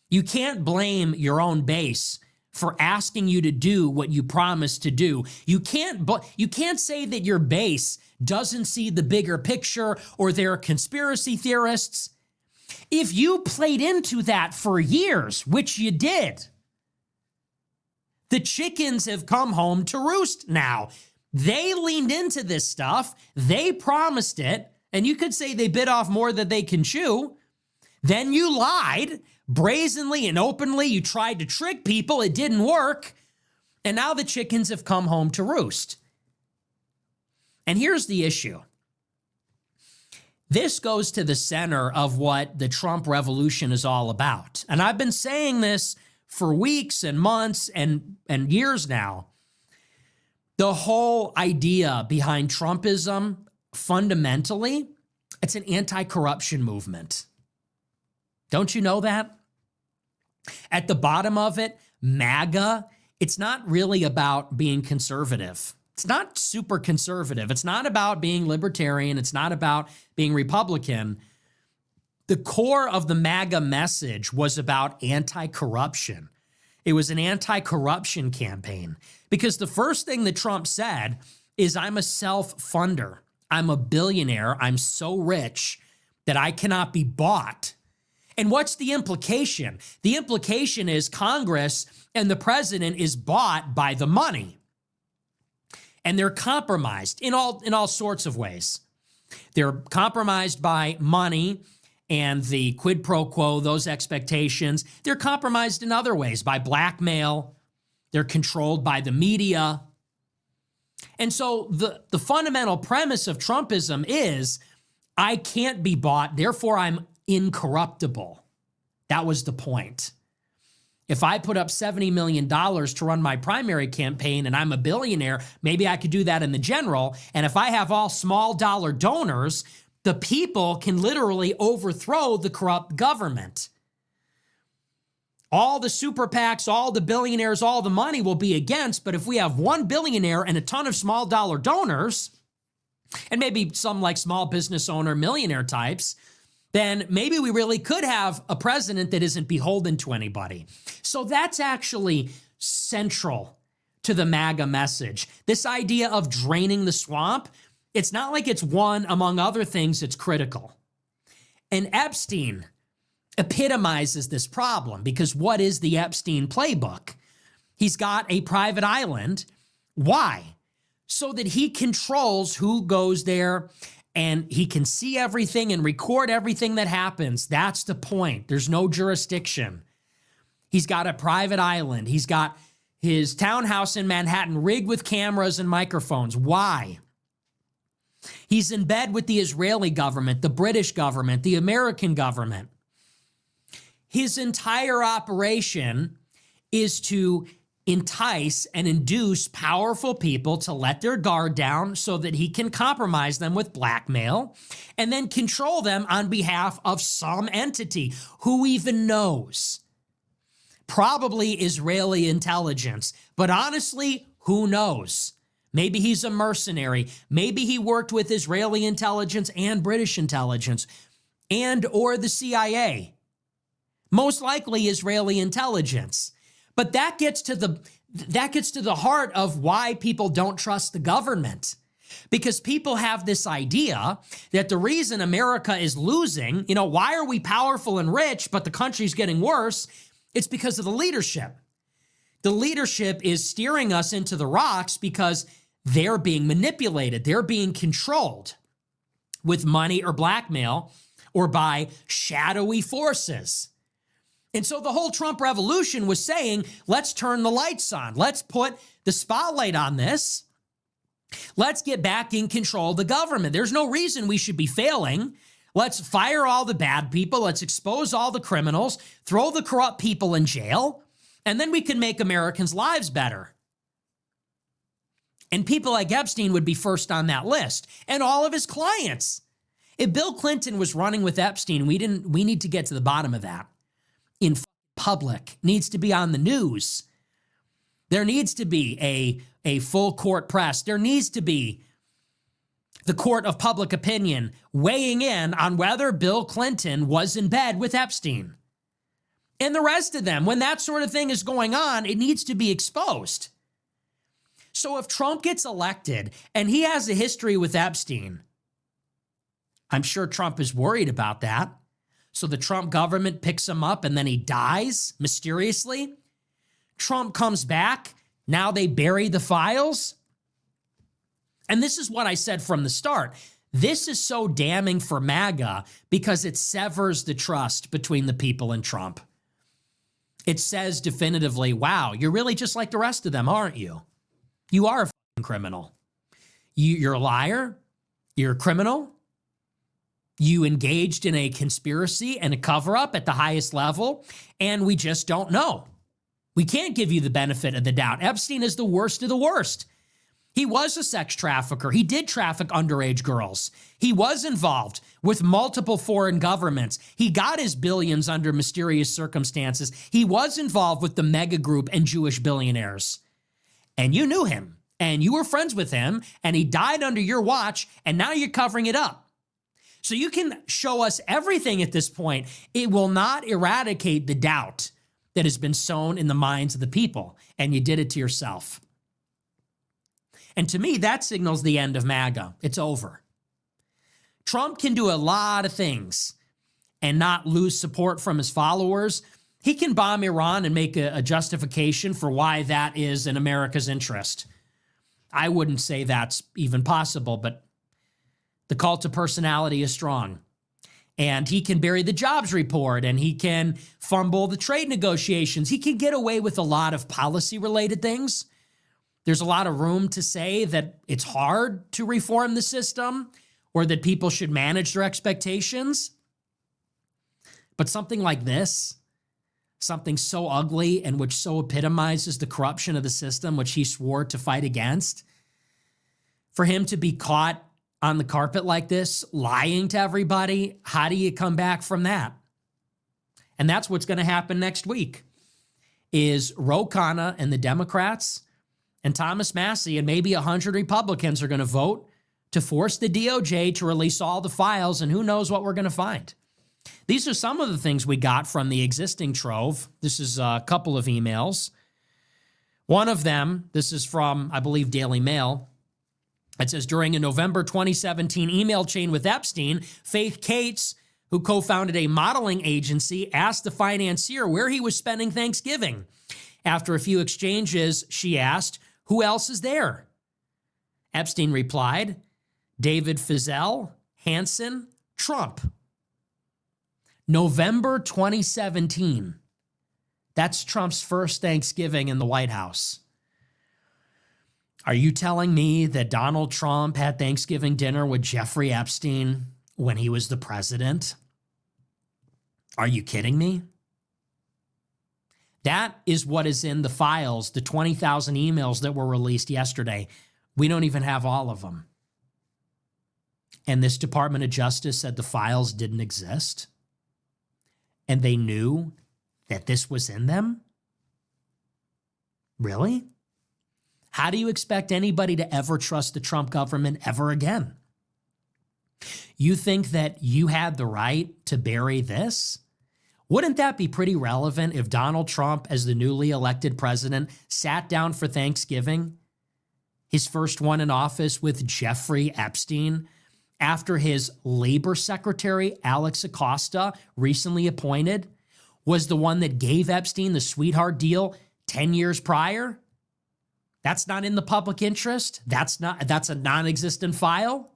You can't blame your own base for asking you to do what you promised to do. You can't say that your base doesn't see the bigger picture or they're conspiracy theorists. If you played into that for years, which you did, the chickens have come home to roost now. They leaned into this stuff. They promised it. And you could say they bit off more than they can chew. Then you lied brazenly and openly. You tried to trick people. It didn't work. And now the chickens have come home to roost. And here's the issue. This goes to the center of what the Trump revolution is all about. And I've been saying this for weeks and months and years now. The whole idea behind Trumpism, fundamentally, it's an anti-corruption movement. Don't you know that? At the bottom of it, MAGA it's not really about being conservative. It's not super conservative. It's not about being libertarian. It's not about being Republican. The core of the MAGA message was about anti-corruption. It was an anti-corruption campaign because the first thing that Trump said is, I'm a self-funder. I'm a billionaire. I'm so rich that I cannot be bought. And what's the implication? The implication is Congress and the president is bought by the money. And they're compromised in all sorts of ways. They're compromised by money and the quid pro quo, those expectations. They're compromised in other ways by blackmail. They're controlled by the media. And so the fundamental premise of Trumpism is, I can't be bought, therefore I'm incorruptible. That was the point. If I put up $70 million to run my primary campaign and I'm a billionaire, maybe I could do that in the general. And if I have all small dollar donors, the people can literally overthrow the corrupt government. All the super PACs, all the billionaires, all the money will be against. But if we have one billionaire and a ton of small dollar donors, and maybe some like small business owner, millionaire types, then maybe we really could have a president that isn't beholden to anybody. So that's actually central to the MAGA message. This idea of draining the swamp, it's not like it's one among other things that's critical. And Epstein epitomizes this problem because what is the Epstein playbook? He's got a private island. Why? So that he controls who goes there and he can see everything and record everything that happens. That's the point. There's no jurisdiction. He's got a private island. He's got his townhouse in Manhattan rigged with cameras and microphones. Why? He's in bed with the Israeli government, the British government, the American government. His entire operation is to entice and induce powerful people to let their guard down so that he can compromise them with blackmail and then control them on behalf of some entity. Who even knows? Probably Israeli intelligence, but honestly, who knows? Maybe he's a mercenary. Maybe he worked with Israeli intelligence and British intelligence and or the CIA. Most likely Israeli intelligence. But that gets to the heart of why people don't trust the government. Because people have this idea that the reason America is losing, why are we powerful and rich, but the country's getting worse? It's because of the leadership. The leadership is steering us into the rocks because they're being manipulated. They're being controlled with money or blackmail or by shadowy forces. And so the whole Trump revolution was saying, let's turn the lights on. Let's put the spotlight on this. Let's get back in control of the government. There's no reason we should be failing. Let's fire all the bad people. Let's expose all the criminals, throw the corrupt people in jail, and then we can make Americans' lives better. And people like Epstein would be first on that list, and all of his clients. If Bill Clinton was running with Epstein, we need to get to the bottom of that. In public, needs to be on the news. There needs to be a full court press. There needs to be the court of public opinion weighing in on whether Bill Clinton was in bed with Epstein. And the rest of them, when that sort of thing is going on, it needs to be exposed. So if Trump gets elected and he has a history with Epstein, I'm sure Trump is worried about that. So the Trump government picks him up and then he dies mysteriously. Trump comes back. Now they bury the files. And this is what I said from the start. This is so damning for MAGA because it severs the trust between the people and Trump. It says definitively, wow, you're really just like the rest of them, aren't you? You are a fucking criminal. You're a liar. You're a criminal. You engaged in a conspiracy and a cover-up at the highest level, and we just don't know. We can't give you the benefit of the doubt. Epstein is the worst of the worst. He was a sex trafficker. He did traffic underage girls. He was involved with multiple foreign governments. He got his billions under mysterious circumstances. He was involved with the mega group and Jewish billionaires. And you knew him, and you were friends with him, and he died under your watch, and now you're covering it up. So you can show us everything at this point. It will not eradicate the doubt that has been sown in the minds of the people, and you did it to yourself. And to me, that signals the end of MAGA. It's over. Trump can do a lot of things and not lose support from his followers. He can bomb Iran and make a justification for why that is in America's interest. I wouldn't say that's even possible, but the cult of personality is strong. And he can bury the jobs report, and he can fumble the trade negotiations. He can get away with a lot of policy-related things. There's a lot of room to say that it's hard to reform the system or that people should manage their expectations. But something like this, something so ugly and which so epitomizes the corruption of the system, which he swore to fight against, for him to be caught on the carpet like this, lying to everybody, how do you come back from that? And that's what's going to happen next week, is Ro Khanna and the Democrats and Thomas Massie and maybe 100 Republicans are going to vote to force the DOJ to release all the files, and who knows what we're going to find. These are some of the things we got from the existing trove. This is a couple of emails. One of them, this is from, I believe, Daily Mail. It says, during a November 2017 email chain with Epstein, Faith Cates, who co-founded a modeling agency, asked the financier where he was spending Thanksgiving. After a few exchanges, she asked, who else is there? Epstein replied, David Fizell, Hansen, Trump. November 2017. That's Trump's first Thanksgiving in the White House. Are you telling me that Donald Trump had Thanksgiving dinner with Jeffrey Epstein when he was the president? Are you kidding me? That is what is in the files, the 20,000 emails that were released yesterday. We don't even have all of them. And this Department of Justice said the files didn't exist. And they knew that this was in them? Really? How do you expect anybody to ever trust the Trump government ever again? You think that you had the right to bury this? Wouldn't that be pretty relevant if Donald Trump, as the newly elected president, sat down for Thanksgiving, his first one in office, with Jeffrey Epstein, after his labor secretary, Alex Acosta, recently appointed, was the one that gave Epstein the sweetheart deal 10 years prior? That's not in the public interest? That's a non-existent file?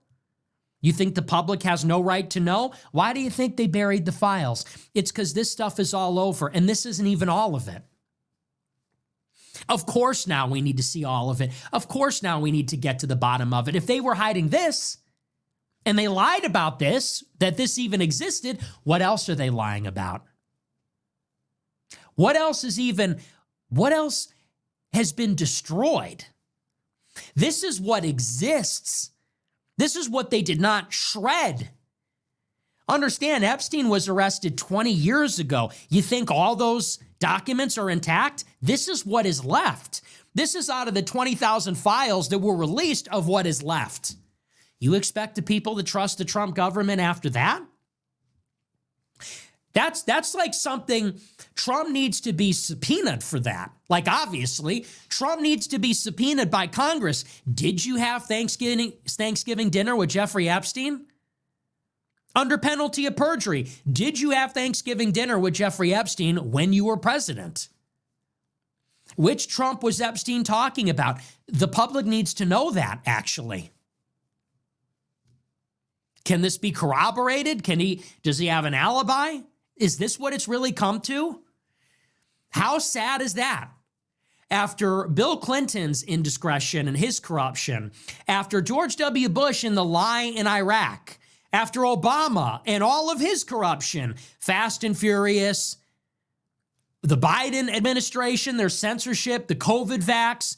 You think the public has no right to know? Why do you think they buried the files? It's because this stuff is all over, and this isn't even all of it. Of course now we need to see all of it. Of course now we need to get to the bottom of it. If they were hiding this, and they lied about this, that this even existed, what else are they lying about? What else has been destroyed? This is what exists. This is what they did not shred. Understand, Epstein was arrested 20 years ago. You think all those documents are intact? This is what is left. This is out of the 20,000 files that were released of what is left. You expect the people to trust the Trump government after that? That's like something Trump needs to be subpoenaed for that. Like, obviously, Trump needs to be subpoenaed by Congress. Did you have Thanksgiving dinner with Jeffrey Epstein? Under penalty of perjury, did you have Thanksgiving dinner with Jeffrey Epstein when you were president? Which Trump was Epstein talking about? The public needs to know that, actually. Can this be corroborated? Does he have an alibi? Is this what it's really come to? How sad is that? After Bill Clinton's indiscretion and his corruption, after George W. Bush and the lie in Iraq, after Obama and all of his corruption, Fast and Furious, the Biden administration, their censorship, the COVID vax,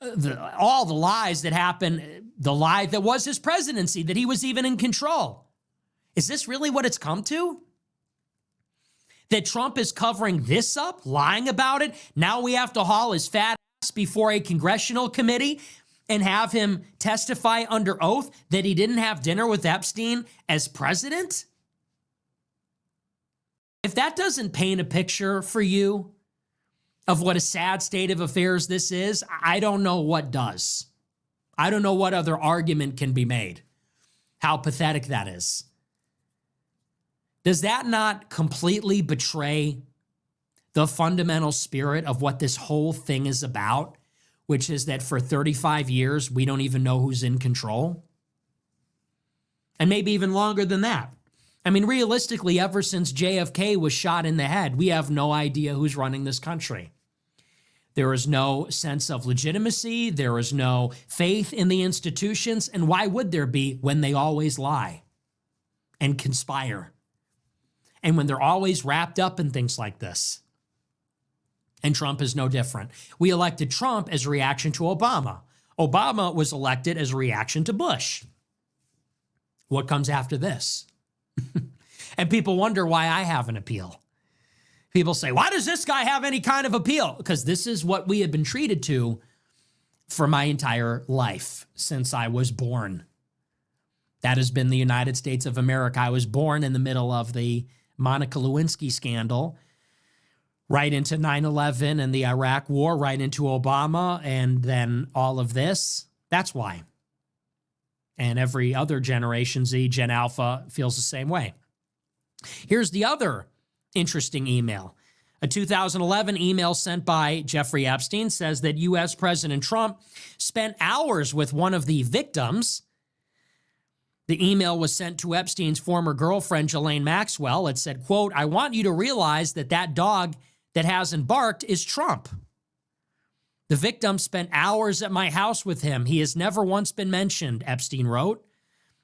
all the lies that happened, the lie that was his presidency, that he was even in control. Is this really what it's come to? That Trump is covering this up, lying about it? Now we have to haul his fat ass before a congressional committee and have him testify under oath that he didn't have dinner with Epstein as president? If that doesn't paint a picture for you of what a sad state of affairs this is, I don't know what does. I don't know what other argument can be made. How pathetic that is. Does that not completely betray the fundamental spirit of what this whole thing is about, which is that for 35 years, we don't even know who's in control? And maybe even longer than that. I mean, realistically, ever since JFK was shot in the head, we have no idea who's running this country. There is no sense of legitimacy. There is no faith in the institutions. And why would there be when they always lie and conspire? And when they're always wrapped up in things like this. And Trump is no different. We elected Trump as a reaction to Obama. Obama was elected as a reaction to Bush. What comes after this? And people wonder why I have an appeal. People say, why does this guy have any kind of appeal? Because this is what we have been treated to for my entire life since I was born. That has been the United States of America. I was born in the middle of the Monica Lewinsky scandal, right into 9/11 and the Iraq War, right into Obama, and then all of this. That's why. And every other Generation Z, Gen Alpha, feels the same way. Here's the other interesting email. A 2011 email sent by Jeffrey Epstein says that U.S. President Trump spent hours with one of the victims. The email was sent to Epstein's former girlfriend, Ghislaine Maxwell. It said, quote, I want you to realize that that dog that hasn't barked is Trump. The victim spent hours at my house with him. He has never once been mentioned, Epstein wrote.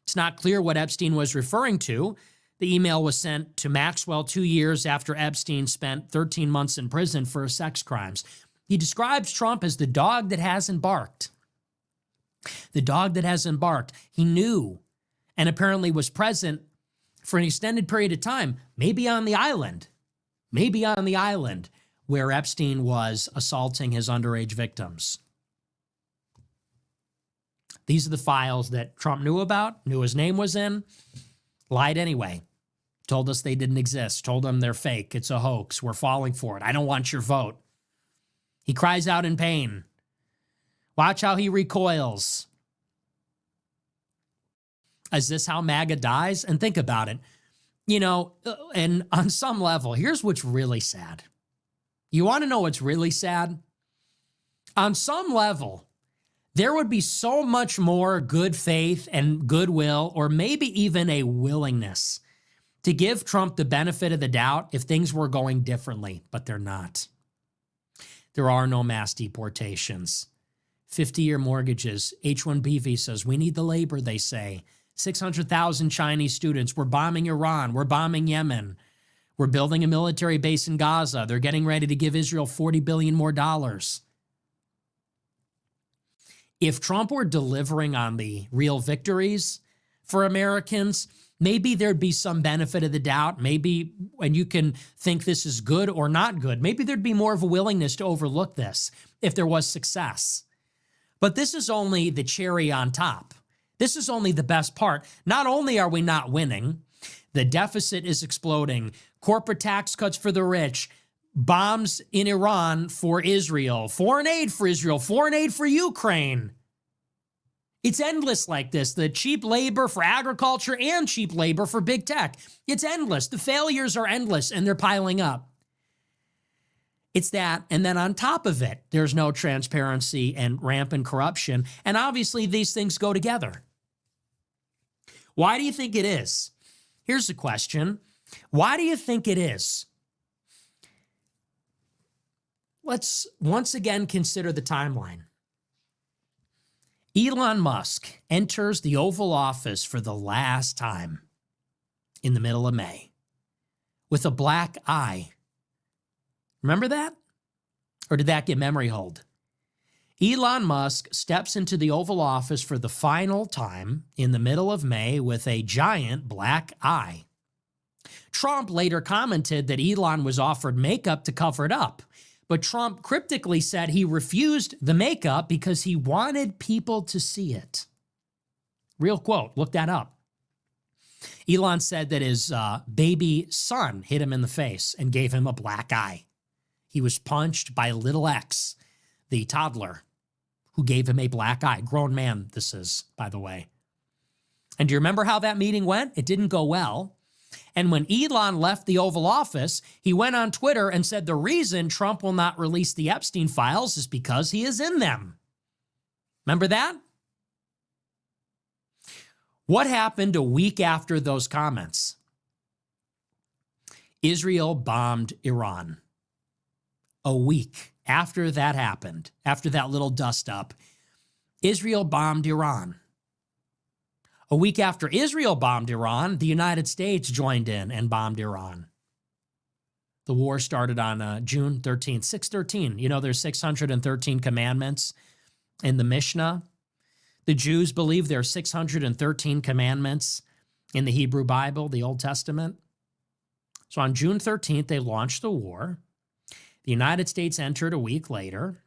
It's not clear what Epstein was referring to. The email was sent to Maxwell 2 years after Epstein spent 13 months in prison for sex crimes. He describes Trump as the dog that hasn't barked. The dog that hasn't barked. He knew and apparently was present for an extended period of time, maybe on the island where Epstein was assaulting his underage victims. These are the files that Trump knew about, knew his name was in, lied anyway, told us they didn't exist, told them they're fake, it's a hoax, we're falling for it, I don't want your vote. He cries out in pain. Watch how he recoils. Is this how MAGA dies? And think about it. You know, and on some level, here's what's really sad. You want to know what's really sad? On some level, there would be so much more good faith and goodwill, or maybe even a willingness to give Trump the benefit of the doubt if things were going differently, but they're not. There are no mass deportations. 50-year mortgages, H-1B visas. We need the labor, they say. 600,000 Chinese students. We're bombing Iran. We're bombing Yemen. We're building a military base in Gaza. They're getting ready to give Israel $40 billion more dollars. If Trump were delivering on the real victories for Americans, maybe there'd be some benefit of the doubt. Maybe, and you can think this is good or not good, maybe there'd be more of a willingness to overlook this if there was success. But this is only the cherry on top. This is only the best part. Not only are we not winning, the deficit is exploding, corporate tax cuts for the rich, bombs in Iran for Israel, foreign aid for Israel, foreign aid for Ukraine. It's endless like this. The cheap labor for agriculture and cheap labor for big tech. It's endless. The failures are endless and they're piling up. It's that, and then on top of it, there's no transparency and rampant corruption. And obviously these things go together. Why do you think it is? Here's the question. Why do you think it is? Let's once again consider the timeline. Elon Musk enters the Oval Office for the last time in the middle of May with a black eye. Remember that? Or did that get memory hold? Elon Musk steps into the Oval Office for the final time in the middle of May with a giant black eye. Trump later commented that Elon was offered makeup to cover it up, but Trump cryptically said he refused the makeup because he wanted people to see it. Real quote, look that up. Elon said that his baby son hit him in the face and gave him a black eye. He was punched by little X, the toddler, who gave him a black eye. Grown man, this is, by the way. And do you remember how that meeting went? It didn't go well. And when Elon left the Oval Office, he went on Twitter and said the reason Trump will not release the Epstein files is because he is in them. Remember that? What happened a week after those comments? Israel bombed Iran. A week after that happened, after that little dust up, Israel bombed Iran. A week after Israel bombed Iran, the United States joined in and bombed Iran. The war started on June 13th, 613. You know, there's 613 commandments in the Mishnah. The Jews believe there are 613 commandments in the Hebrew Bible, the Old Testament. So on June 13th, they launched the war. The United States entered a week later.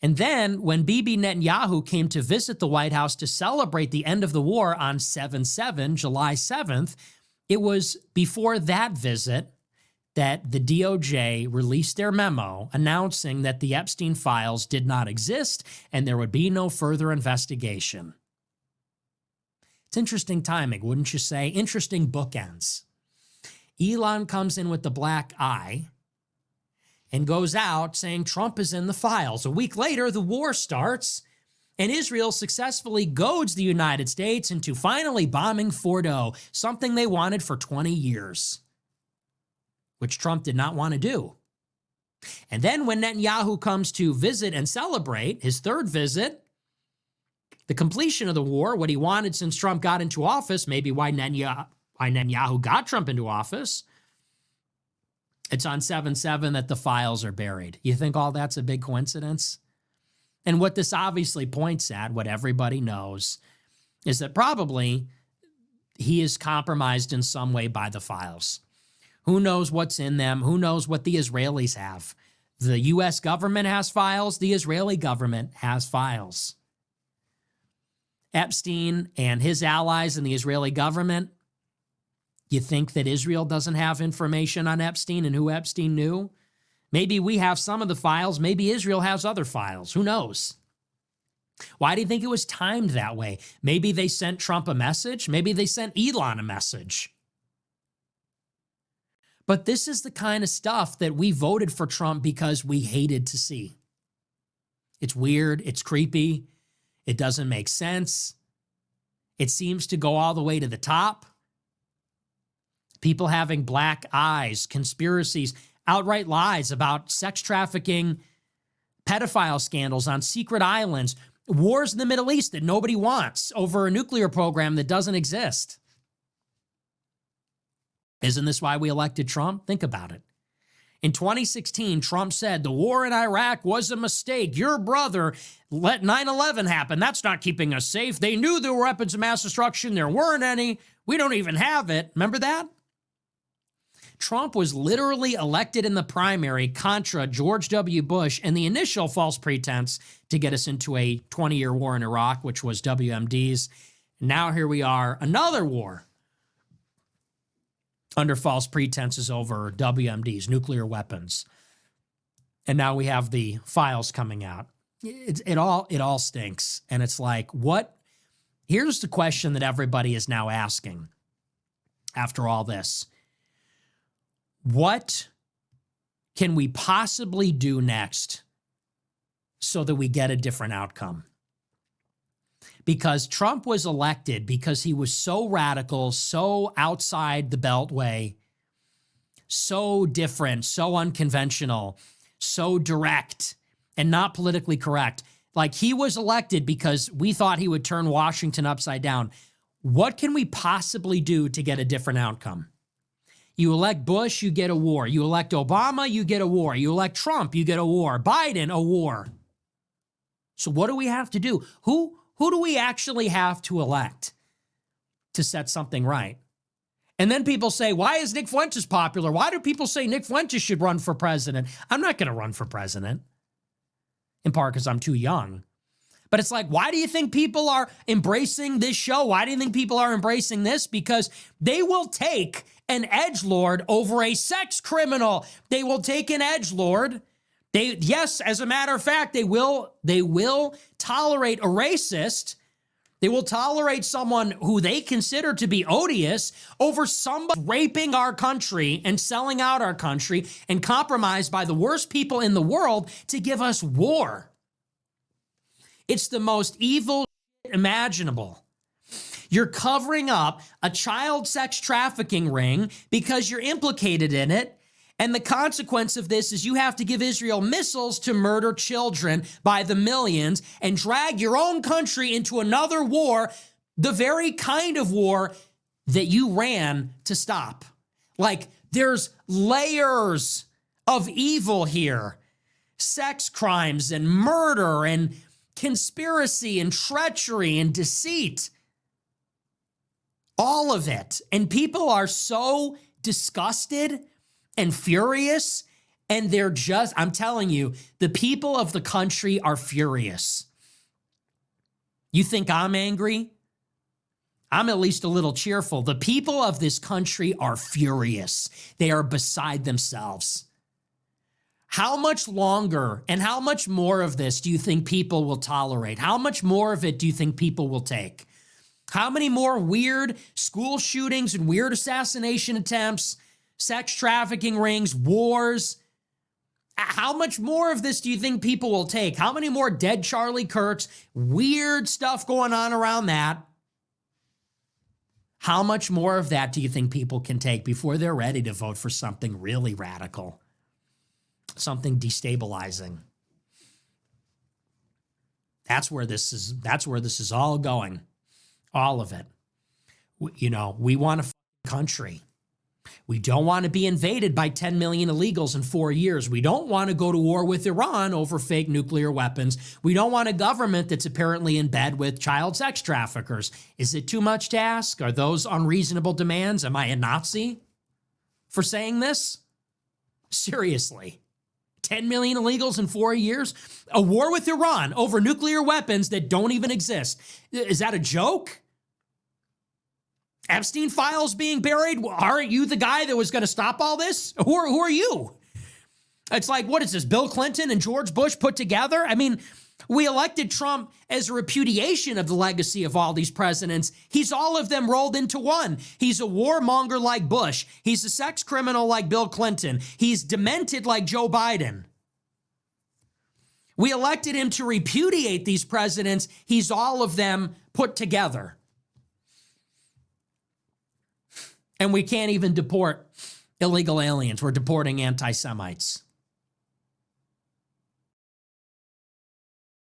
And then when Bibi Netanyahu came to visit the White House to celebrate the end of the war on 7/7, July 7th, it was before that visit that the DOJ released their memo announcing that the Epstein files did not exist and there would be no further investigation. It's interesting timing, wouldn't you say? Interesting bookends. Elon comes in with the black eye and goes out saying Trump is in the files. A week later, the war starts, and Israel successfully goads the United States into finally bombing Fordo, something they wanted for 20 years, which Trump did not want to do. And then when Netanyahu comes to visit and celebrate his third visit, the completion of the war, what he wanted since Trump got into office, maybe why Netanyahu got Trump into office, it's on 7/7 that the files are buried. You think all that's a big coincidence? And what this obviously points at, what everybody knows, is that probably he is compromised in some way by the files. Who knows what's in them? Who knows what the Israelis have? The U.S. government has files. The Israeli government has files. Epstein and his allies in the Israeli government, you think that Israel doesn't have information on Epstein and who Epstein knew? Maybe we have some of the files. Maybe Israel has other files. Who knows? Why do you think it was timed that way? Maybe they sent Trump a message. Maybe they sent Elon a message. But this is the kind of stuff that we voted for Trump because we hated to see. It's weird. It's creepy. It doesn't make sense. It seems to go all the way to the top. People having black eyes, conspiracies, outright lies about sex trafficking, pedophile scandals on secret islands, wars in the Middle East that nobody wants over a nuclear program that doesn't exist. Isn't this why we elected Trump? Think about it. In 2016, Trump said the war in Iraq was a mistake. Your brother let 9/11 happen. That's not keeping us safe. They knew there were weapons of mass destruction. There weren't any. We don't even have it. Remember that? Trump was literally elected in the primary contra George W. Bush and the initial false pretense to get us into a 20-year war in Iraq, which was WMDs. Now here we are, another war under false pretenses over WMDs, nuclear weapons. And now we have the files coming out. It all stinks. And it's like, what? Here's the question that everybody is now asking after all this. What can we possibly do next so that we get a different outcome? Because Trump was elected because he was so radical, so outside the beltway, so different, so unconventional, so direct, and not politically correct. Like, he was elected because we thought he would turn Washington upside down. What can we possibly do to get a different outcome? You elect Bush, you get a war. You elect Obama, you get a war. You elect Trump, you get a war. Biden, a war. So what do we have to do? Who do we actually have to elect to set something right? And then people say, why is Nick Fuentes popular? Why do people say Nick Fuentes should run for president? I'm not going to run for president, in part because I'm too young. But it's like, why do you think people are embracing this show? Why do you think people are embracing this? Because they will take an edgelord over a sex criminal. They will take an edgelord. Yes, as a matter of fact, they will tolerate a racist. They will tolerate someone who they consider to be odious over somebody raping our country and selling out our country and compromised by the worst people in the world to give us war. It's the most evil shit imaginable. You're covering up a child sex trafficking ring because you're implicated in it. And the consequence of this is you have to give Israel missiles to murder children by the millions and drag your own country into another war, the very kind of war that you ran to stop. Like, there's layers of evil here. Sex crimes and murder and conspiracy and treachery and deceit. All of it. And people are so disgusted and furious, and they're just, I'm telling you, the people of the country are furious. You think I'm angry? I'm at least a little cheerful. The people of this country are furious. They are beside themselves. How much longer and how much more of this do you think people will tolerate? How much more of it do you think people will take? How many more weird school shootings and weird assassination attempts, sex trafficking rings, wars? How much more of this do you think people will take? How many more dead Charlie Kirks, weird stuff going on around that? How much more of that do you think people can take before they're ready to vote for something really radical? Something destabilizing? That's where this is all going. All of it. You know, we want a country. We don't want to be invaded by 10 million illegals in 4 years. We don't want to go to war with Iran over fake nuclear weapons. We don't want a government that's apparently in bed with child sex traffickers. Is it too much to ask? Are those unreasonable demands? Am I a Nazi for saying this? Seriously. 10 million illegals in 4 years? A war with Iran over nuclear weapons that don't even exist. Is that a joke? Epstein files being buried? Aren't you the guy that was going to stop all this? Who are you? It's like, what is this, Bill Clinton and George Bush put together? I mean, we elected Trump as a repudiation of the legacy of all these presidents. He's all of them rolled into one. He's a warmonger like Bush. He's a sex criminal like Bill Clinton. He's demented like Joe Biden. We elected him to repudiate these presidents. He's all of them put together. And we can't even deport illegal aliens. We're deporting anti-Semites.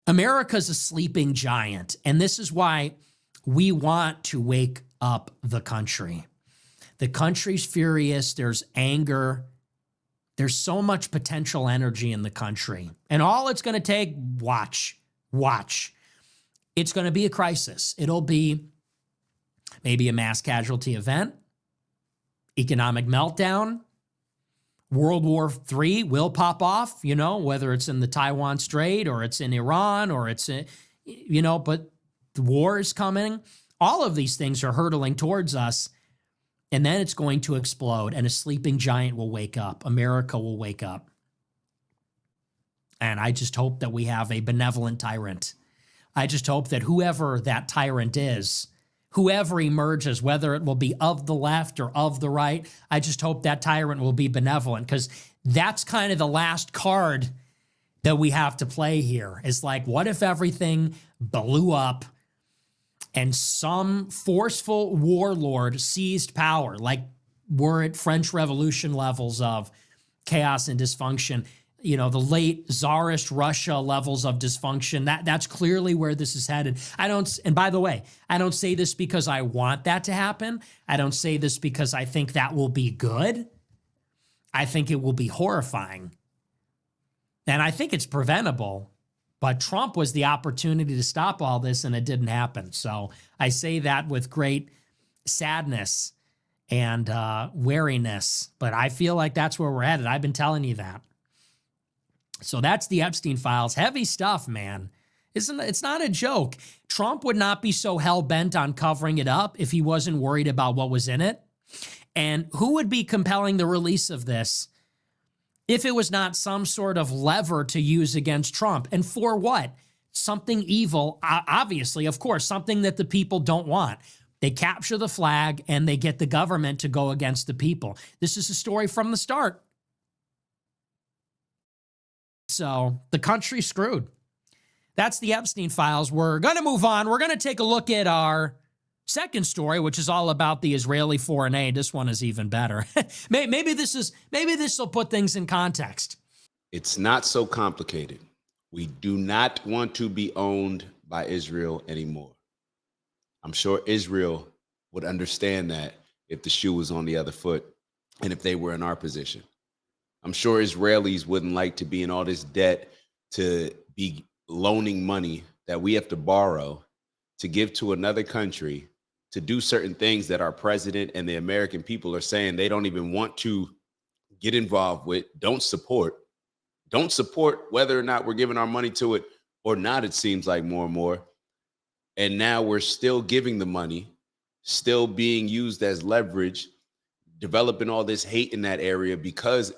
America's a sleeping giant, and this is why we want to wake up the country. The country's furious. There's anger. There's so much potential energy in the country. And all it's going to take, watch. It's going to be a crisis. It'll be maybe a mass casualty event, economic meltdown, World War III will pop off, you know, whether it's in the Taiwan Strait or it's in Iran or it's, you know, but the war is coming. All of these things are hurtling towards us, and then it's going to explode, and a sleeping giant will wake up. America will wake up. And I just hope that we have a benevolent tyrant. I just hope that whoever that tyrant is, whoever emerges, whether it will be of the left or of the right, I just hope that tyrant will be benevolent, because that's kind of the last card that we have to play here. Is like, what if everything blew up and some forceful warlord seized power, like we're at French Revolution levels of chaos and dysfunction. the late czarist Russia levels of dysfunction. That's clearly where this is headed. And by the way, I don't say this because I want that to happen. I don't say this because I think that will be good. I think it will be horrifying. And I think it's preventable. But Trump was the opportunity to stop all this, and it didn't happen. So I say that with great sadness and wariness. But I feel like that's where we're headed. I've been telling you that. So that's the Epstein files. Heavy stuff, man. It's not a joke. Trump would not be so hell-bent on covering it up if he wasn't worried about what was in it. And who would be compelling the release of this if it was not some sort of lever to use against Trump? And for what? Something evil, obviously, of course, something that the people don't want. They capture the flag and they get the government to go against the people. This is a story from the start. So the country's screwed. That's the Epstein files. We're going to move on. We're going to take a look at our second story, which is all about the Israeli foreign aid. This one is even better. maybe this will put things in context. It's not so complicated. We do not want to be owned by Israel anymore. I'm sure Israel would understand that if the shoe was on the other foot and if they were in our position. I'm sure Israelis wouldn't like to be in all this debt to be loaning money that we have to borrow to give to another country to do certain things that our president and the American people are saying they don't even want to get involved with, don't support whether or not we're giving our money to it or not, it seems like more and more. And now we're still giving the money, still being used as leverage, developing all this hate in that area because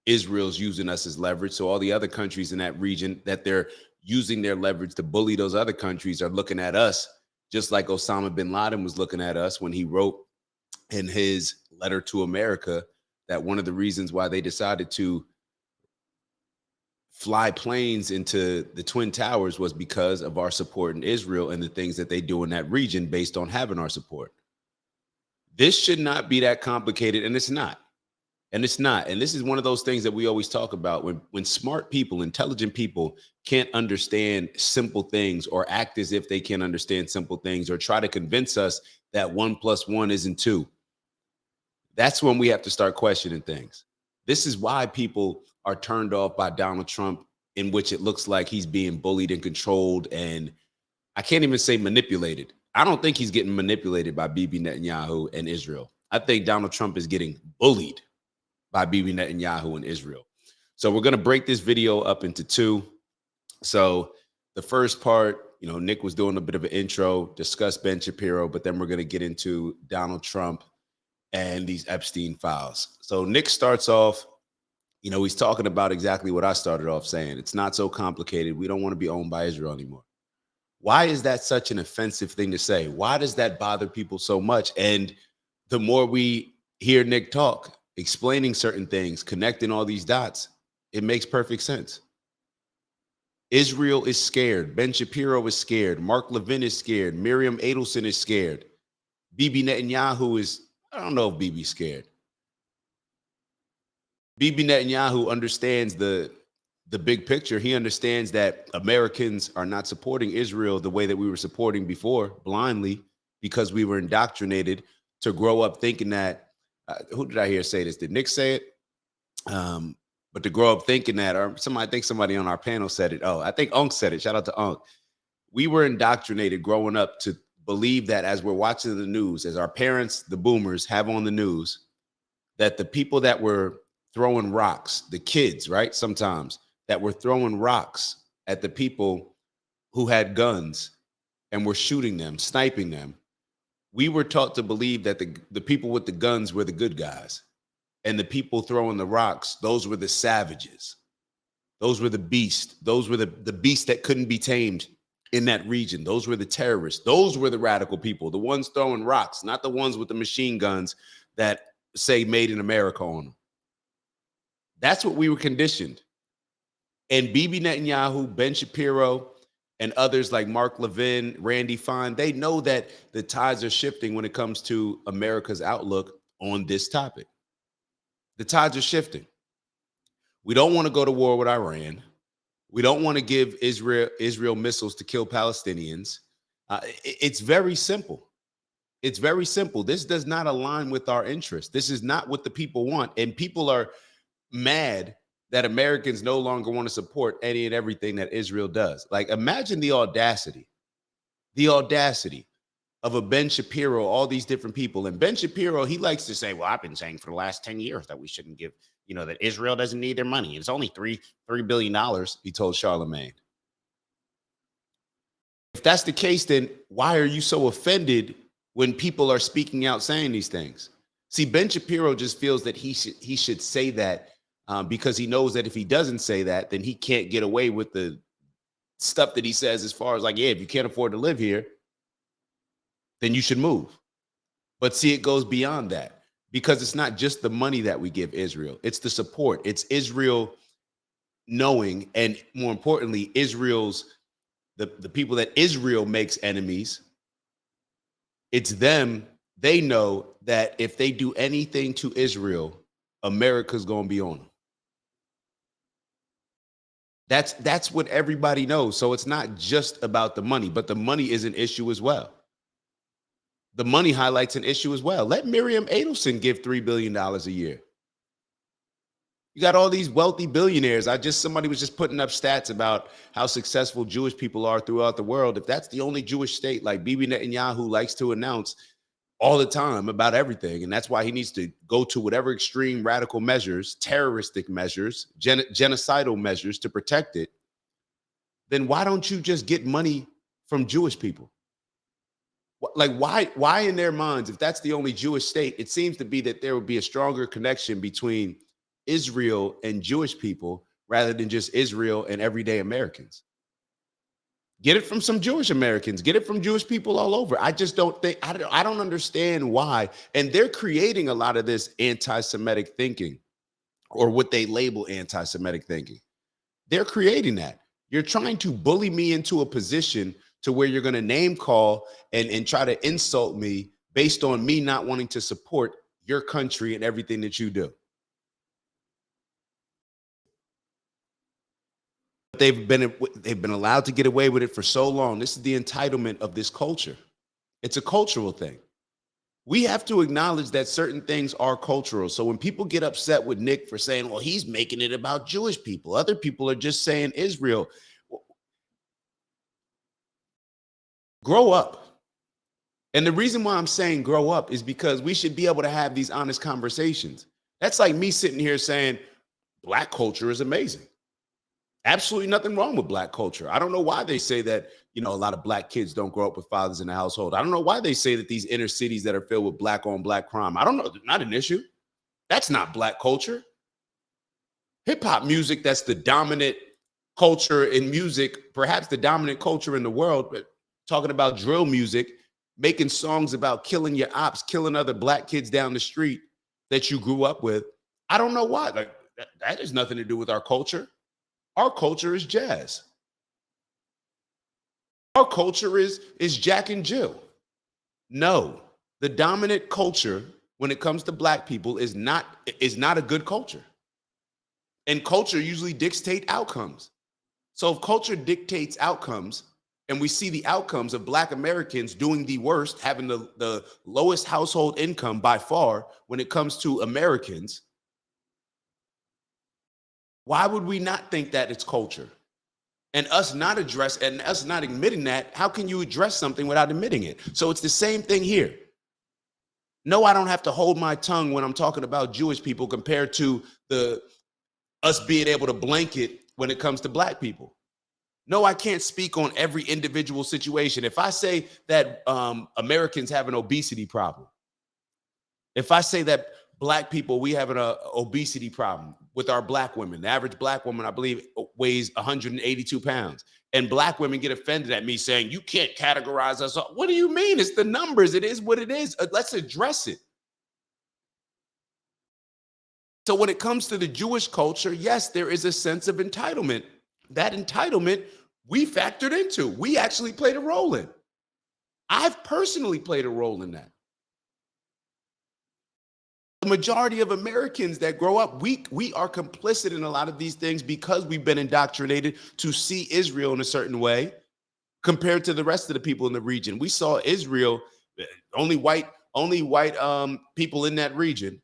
Israel's using us as leverage. So all the other countries in that region that they're using their leverage to bully those other countries are looking at us just like Osama bin Laden was looking at us when he wrote in his letter to America that one of the reasons why they decided to fly planes into the Twin Towers was because of our support in Israel and the things that they do in that region based on having our support. This should not be that complicated, and it's not. And it's not. And this is one of those things that we always talk about when smart people, intelligent people can't understand simple things or act as if they can't understand simple things or try to convince us that 1 + 1 isn't 2. That's when we have to start questioning things. This is why people are turned off by Donald Trump, in which it looks like he's being bullied and controlled. And I can't even say manipulated. I don't think he's getting manipulated by Bibi Netanyahu and Israel. I think Donald Trump is getting bullied by Bibi Netanyahu in Israel. So we're going to break this video up into two. So the first part, Nick was doing a bit of an intro, discuss Ben Shapiro, but then we're going to get into Donald Trump and these Epstein files. So Nick starts off, he's talking about exactly what I started off saying. It's not so complicated. We don't want to be owned by Israel anymore. Why is that such an offensive thing to say? Why does that bother people so much? And the more we hear Nick talk, explaining certain things, connecting all these dots, it makes perfect sense. Israel is scared. Ben Shapiro is scared. Mark Levin is scared. Miriam Adelson is scared. Bibi Netanyahu is, I don't know if Bibi's scared. Bibi Netanyahu understands the big picture. He understands that Americans are not supporting Israel the way that we were supporting before, blindly, because we were indoctrinated to grow up thinking that, who did I hear say this? Did Nick say it? But to grow up thinking that, or I think somebody on our panel said it. Oh, I think Unc said it. Shout out to Unc. We were indoctrinated growing up to believe that as we're watching the news, as our parents, the boomers, have on the news, that the people that were throwing rocks, the kids, right, sometimes, that were throwing rocks at the people who had guns and were shooting them, sniping them, we were taught to believe that the people with the guns were the good guys. And the people throwing the rocks, those were the savages. Those were the beasts. Those were the beasts that couldn't be tamed in that region. Those were the terrorists. Those were the radical people, the ones throwing rocks, not the ones with the machine guns that say made in America on them. That's what we were conditioned. And Bibi Netanyahu, Ben Shapiro, and others like Mark Levin, Randy Fine, they know that the tides are shifting when it comes to America's outlook on this topic. The tides are shifting. We don't want to go to war with Iran. We don't want to give Israel missiles to kill Palestinians. It's very simple. It's very simple. This does not align with our interests. This is not what the people want. And people are mad that Americans no longer want to support any and everything that Israel does. Like, imagine the audacity of a Ben Shapiro, all these different people. And Ben Shapiro, he likes to say, well, I've been saying for the last 10 years that we shouldn't give, that Israel doesn't need their money. It's only $3 billion, he told Charlemagne. If that's the case, then why are you so offended when people are speaking out saying these things? See, Ben Shapiro just feels that he should say that because he knows that if he doesn't say that, then he can't get away with the stuff that he says as far as like, yeah, if you can't afford to live here, then you should move. But see, it goes beyond that, because it's not just the money that we give Israel. It's the support. It's Israel knowing, and more importantly, the people that Israel makes enemies. It's them. They know that if they do anything to Israel, America's going to be on them. That's what everybody knows. So it's not just about the money, but the money is an issue as well. The money highlights an issue as well. Let Miriam Adelson give $3 billion a year. You got all these wealthy billionaires. Somebody was just putting up stats about how successful Jewish people are throughout the world. If that's the only Jewish state, like Bibi Netanyahu likes to announce all the time about everything, and that's why he needs to go to whatever extreme radical measures, terroristic measures, genocidal measures to protect it, then why don't you just get money from Jewish people? Like, why in their minds, if that's the only Jewish state, it seems to be that there would be a stronger connection between Israel and Jewish people rather than just Israel and everyday Americans. Get it from some Jewish Americans, get it from Jewish people all over. I just don't think, I don't understand why. And they're creating a lot of this anti-Semitic thinking, or what they label anti-Semitic thinking. They're creating that. You're trying to bully me into a position to where you're going to name call and try to insult me based on me not wanting to support your country and everything that you do. They've been allowed to get away with it for so long. This is the entitlement of this culture. It's a cultural thing. We have to acknowledge that certain things are cultural. So when people get upset with Nick for saying, well, he's making it about Jewish people, other people are just saying Israel. Grow up. And the reason why I'm saying grow up is because we should be able to have these honest conversations. That's like me sitting here saying Black culture is amazing. Absolutely nothing wrong with Black culture. I don't know why they say that, a lot of Black kids don't grow up with fathers in the household. I don't know why they say that these inner cities that are filled with Black on Black crime. I don't know. Not an issue. That's not Black culture. Hip hop music, that's the dominant culture in music, perhaps the dominant culture in the world, but talking about drill music, making songs about killing your ops, killing other Black kids down the street that you grew up with. I don't know why. Like, that has nothing to do with our culture. Our culture is jazz. Our culture is Jack and Jill. No, the dominant culture when it comes to Black people is not a good culture. And culture usually dictates outcomes. So if culture dictates outcomes, and we see the outcomes of Black Americans doing the worst, having the lowest household income by far when it comes to Americans, why would we not think that it's culture? And us not admitting that, how can you address something without admitting it? So it's the same thing here. No, I don't have to hold my tongue when I'm talking about Jewish people compared to us being able to blanket when it comes to Black people. No, I can't speak on every individual situation. If I say that Americans have an obesity problem, if I say that Black people, we have an obesity problem with our Black women, the average Black woman, I believe, weighs 182 pounds. And Black women get offended at me saying, you can't categorize us. What do you mean? It's the numbers. It is what it is. Let's address it. So when it comes to the Jewish culture, yes, there is a sense of entitlement. That entitlement we factored into. We actually played a role in. I've personally played a role in that. The majority of Americans that grow up, we are complicit in a lot of these things because we've been indoctrinated to see Israel in a certain way compared to the rest of the people in the region. We saw Israel, only white people in that region.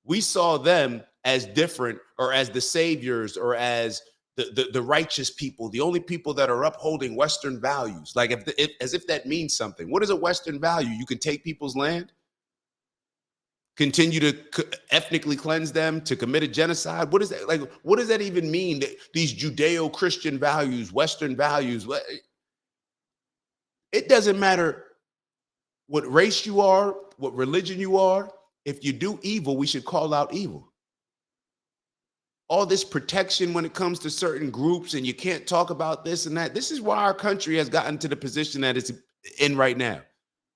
We saw them as different or as the saviors or as the righteous people, the only people that are upholding Western values. Like as if that means something. What is a Western value? You can take people's land, continue to ethnically cleanse them, to commit a genocide. What is that? Like, what does that even mean? These Judeo-Christian values, Western values. It doesn't matter what race you are, what religion you are. If you do evil, we should call out evil. All this protection when it comes to certain groups, and you can't talk about this and that. This is why our country has gotten to the position that it's in right now.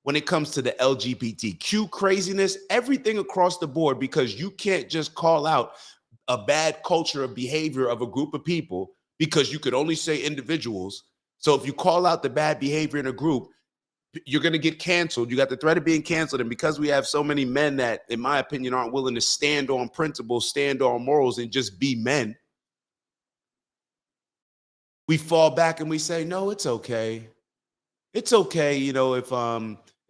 When it comes to the LGBTQ craziness, everything across the board, because you can't just call out a bad culture of behavior of a group of people because you could only say individuals. So if you call out the bad behavior in a group, you're going to get canceled. You got the threat of being canceled. And because we have so many men that, in my opinion, aren't willing to stand on principles, stand on morals, and just be men, we fall back and we say, no, it's okay. It's okay.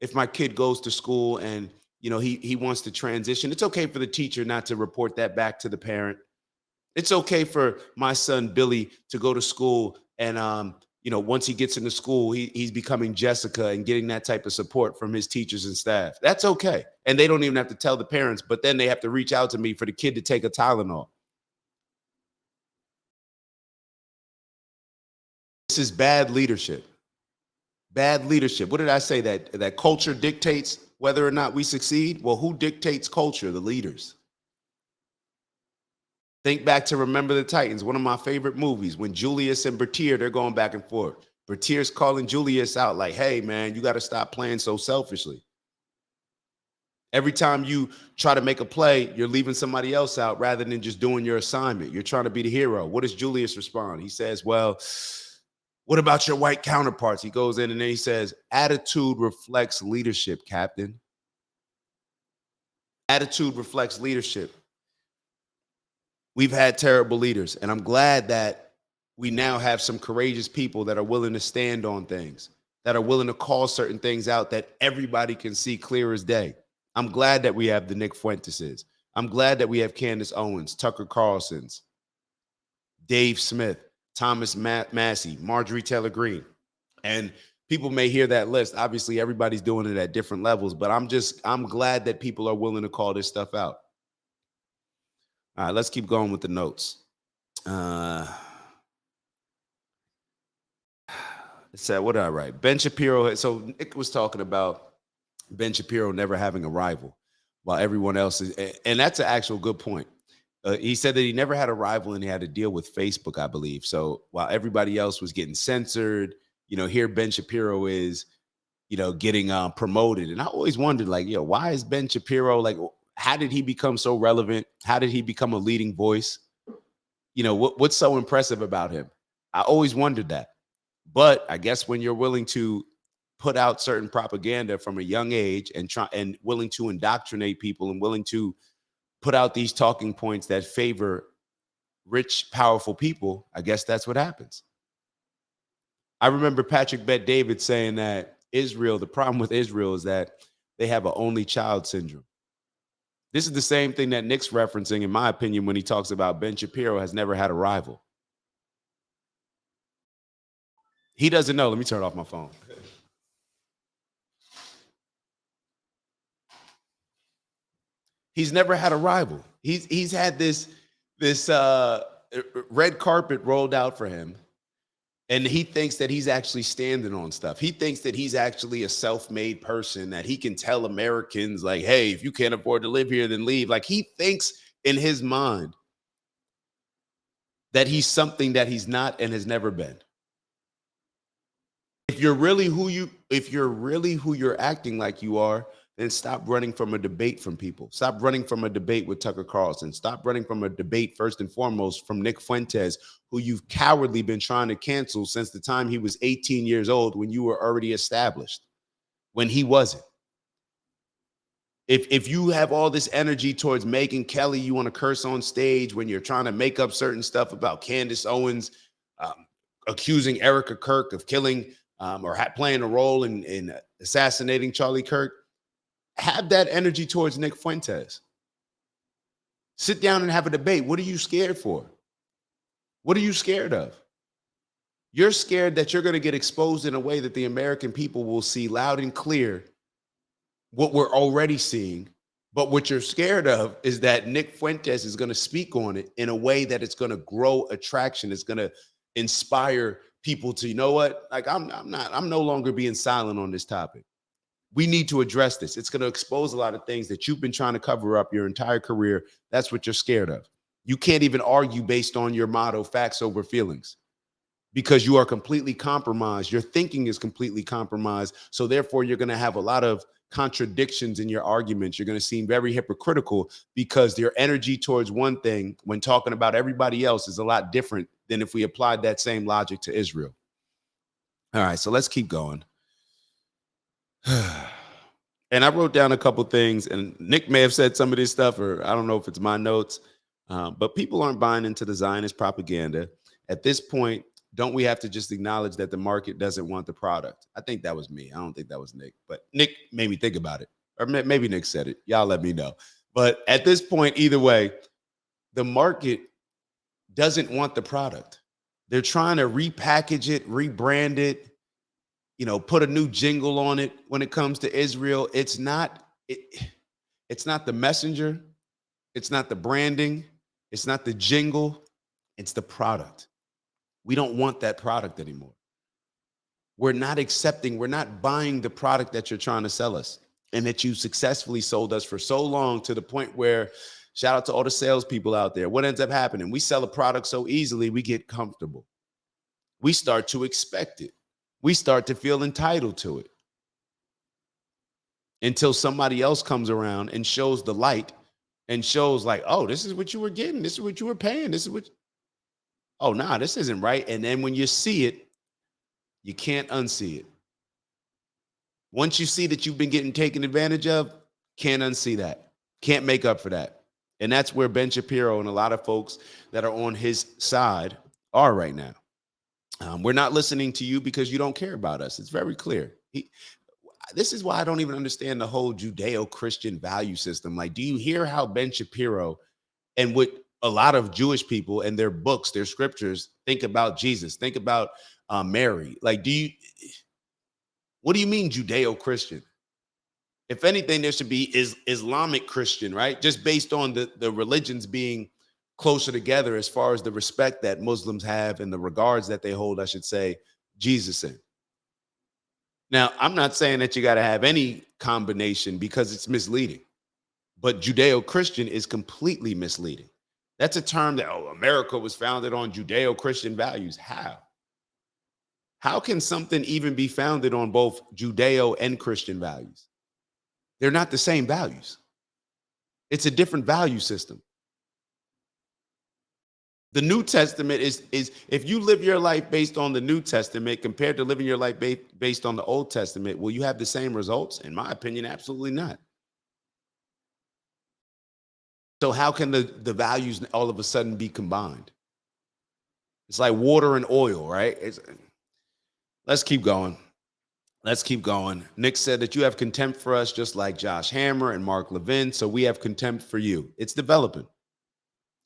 If my kid goes to school and, he wants to transition, it's okay for the teacher not to report that back to the parent. It's okay for my son, Billy, to go to school and, once he gets into school, he's becoming Jessica and getting that type of support from his teachers and staff. That's okay. And they don't even have to tell the parents, but then they have to reach out to me for the kid to take a Tylenol. This is bad leadership. Bad leadership. What did I say? That culture dictates whether or not we succeed? Well, who dictates culture? The leaders. Think back to Remember the Titans, one of my favorite movies, when Julius and Bertier, they're going back and forth. Bertier's calling Julius out like, hey, man, you got to stop playing so selfishly. Every time you try to make a play, you're leaving somebody else out rather than just doing your assignment. You're trying to be the hero. What does Julius respond? He says, well, what about your white counterparts? He goes in and then he says, attitude reflects leadership, Captain. Attitude reflects leadership. We've had terrible leaders, and I'm glad that we now have some courageous people that are willing to stand on things, that are willing to call certain things out that everybody can see clear as day. I'm glad that we have the Nick Fuenteses. I'm glad that we have Candace Owens, Tucker Carlson's, Dave Smith, Thomas Massey, Marjorie Taylor Greene. And people may hear that list. Obviously, everybody's doing it at different levels, but I'm glad that people are willing to call this stuff out. All right, let's keep going with the notes. It said, what did I write? Ben Shapiro. So Nick was talking about Ben Shapiro never having a rival while everyone else is, and that's an actual good point. He said that he never had a rival and he had to deal with Facebook, I believe. So while everybody else was getting censored, here Ben Shapiro is, getting promoted. And I always wondered, like, why is Ben Shapiro, like, how did he become so relevant? How did he become a leading voice? What's so impressive about him? I always wondered that. But I guess when you're willing to put out certain propaganda from a young age and willing to indoctrinate people and willing to put out these talking points that favor rich, powerful people, I guess that's what happens. I remember Patrick Bet-David saying that the problem with Israel is that they have an only child syndrome. This is the same thing that Nick's referencing, in my opinion, when he talks about Ben Shapiro has never had a rival. He doesn't know. Let me turn off my phone. He's never had a rival. He's had this red carpet rolled out for him, and he thinks that he's actually standing on stuff. He thinks that he's actually a self-made person, that he can tell Americans, like, hey, if you can't afford to live here, then leave. Like, he thinks in his mind that he's something that he's not and has never been. If you're really who you're acting like you are, then stop running from a debate from people. Stop running from a debate with Tucker Carlson. Stop running from a debate, first and foremost, from Nick Fuentes, who you've cowardly been trying to cancel since the time he was 18 years old, when you were already established, when he wasn't. If you have all this energy towards Megyn Kelly, you want to curse on stage when you're trying to make up certain stuff about Candace Owens, accusing Erica Kirk of killing or playing a role in assassinating Charlie Kirk, have that energy towards Nick Fuentes. Sit down and have a debate. What are you scared for? What are you scared of? You're scared that you're going to get exposed in a way that the American people will see loud and clear what we're already seeing. But what you're scared of is that Nick Fuentes is going to speak on it in a way that it's going to grow attraction. It's going to inspire people to, you know what? Like, I'm no longer being silent on this topic. We need to address this. It's going to expose a lot of things that you've been trying to cover up your entire career. That's what you're scared of. You can't even argue based on your motto, facts over feelings, because you are completely compromised. Your thinking is completely compromised. So therefore, you're going to have a lot of contradictions in your arguments. You're going to seem very hypocritical because your energy towards one thing when talking about everybody else is a lot different than if we applied that same logic to Israel. All right, so let's keep going. And I wrote down a couple things, and Nick may have said some of this stuff, or I don't know if it's my notes, but people aren't buying into the Zionist propaganda. At this point, don't we have to just acknowledge that the market doesn't want the product? I think that was me. I don't think that was Nick, but Nick made me think about it. Or maybe Nick said it. Y'all let me know. But at this point, either way, the market doesn't want the product. They're trying to repackage it, rebrand it, put a new jingle on it when it comes to Israel. It's not the messenger. It's not the branding. It's not the jingle. It's the product. We don't want that product anymore. We're not buying the product that you're trying to sell us and that you successfully sold us for so long, to the point where, shout out to all the salespeople out there. What ends up happening? We sell a product so easily, we get comfortable. We start to expect it. We start to feel entitled to it until somebody else comes around and shows the light and shows like, oh, this is what you were getting. This is what you were paying. This is what, oh, nah, this isn't right. And then when you see it, you can't unsee it. Once you see that you've been getting taken advantage of, can't unsee that. Can't make up for that. And that's where Ben Shapiro and a lot of folks that are on his side are right now. We're not listening to you because you don't care about us. It's very clear. This is why I don't even understand the whole Judeo-Christian value system. Like, do you hear how Ben Shapiro and what a lot of Jewish people and their books, their scriptures, think about Jesus, think about Mary? Like, what do you mean Judeo-Christian? If anything, there should be Islamic Christian, right? Just based on the religions being closer together as far as the respect that Muslims have and the regards that they hold, I should say, Jesus in. Now, I'm not saying that you got to have any combination because it's misleading, but Judeo-Christian is completely misleading. That's a term that, America was founded on Judeo-Christian values. How? How can something even be founded on both Judeo and Christian values? They're not the same values. It's a different value system. The New Testament is if you live your life based on the New Testament compared to living your life based on the Old Testament, will you have the same results? In my opinion, absolutely not. So how can the values all of a sudden be combined? It's like water and oil, right? Let's keep going. Let's keep going. Nick said that you have contempt for us just like Josh Hammer and Mark Levin, so we have contempt for you. It's developing.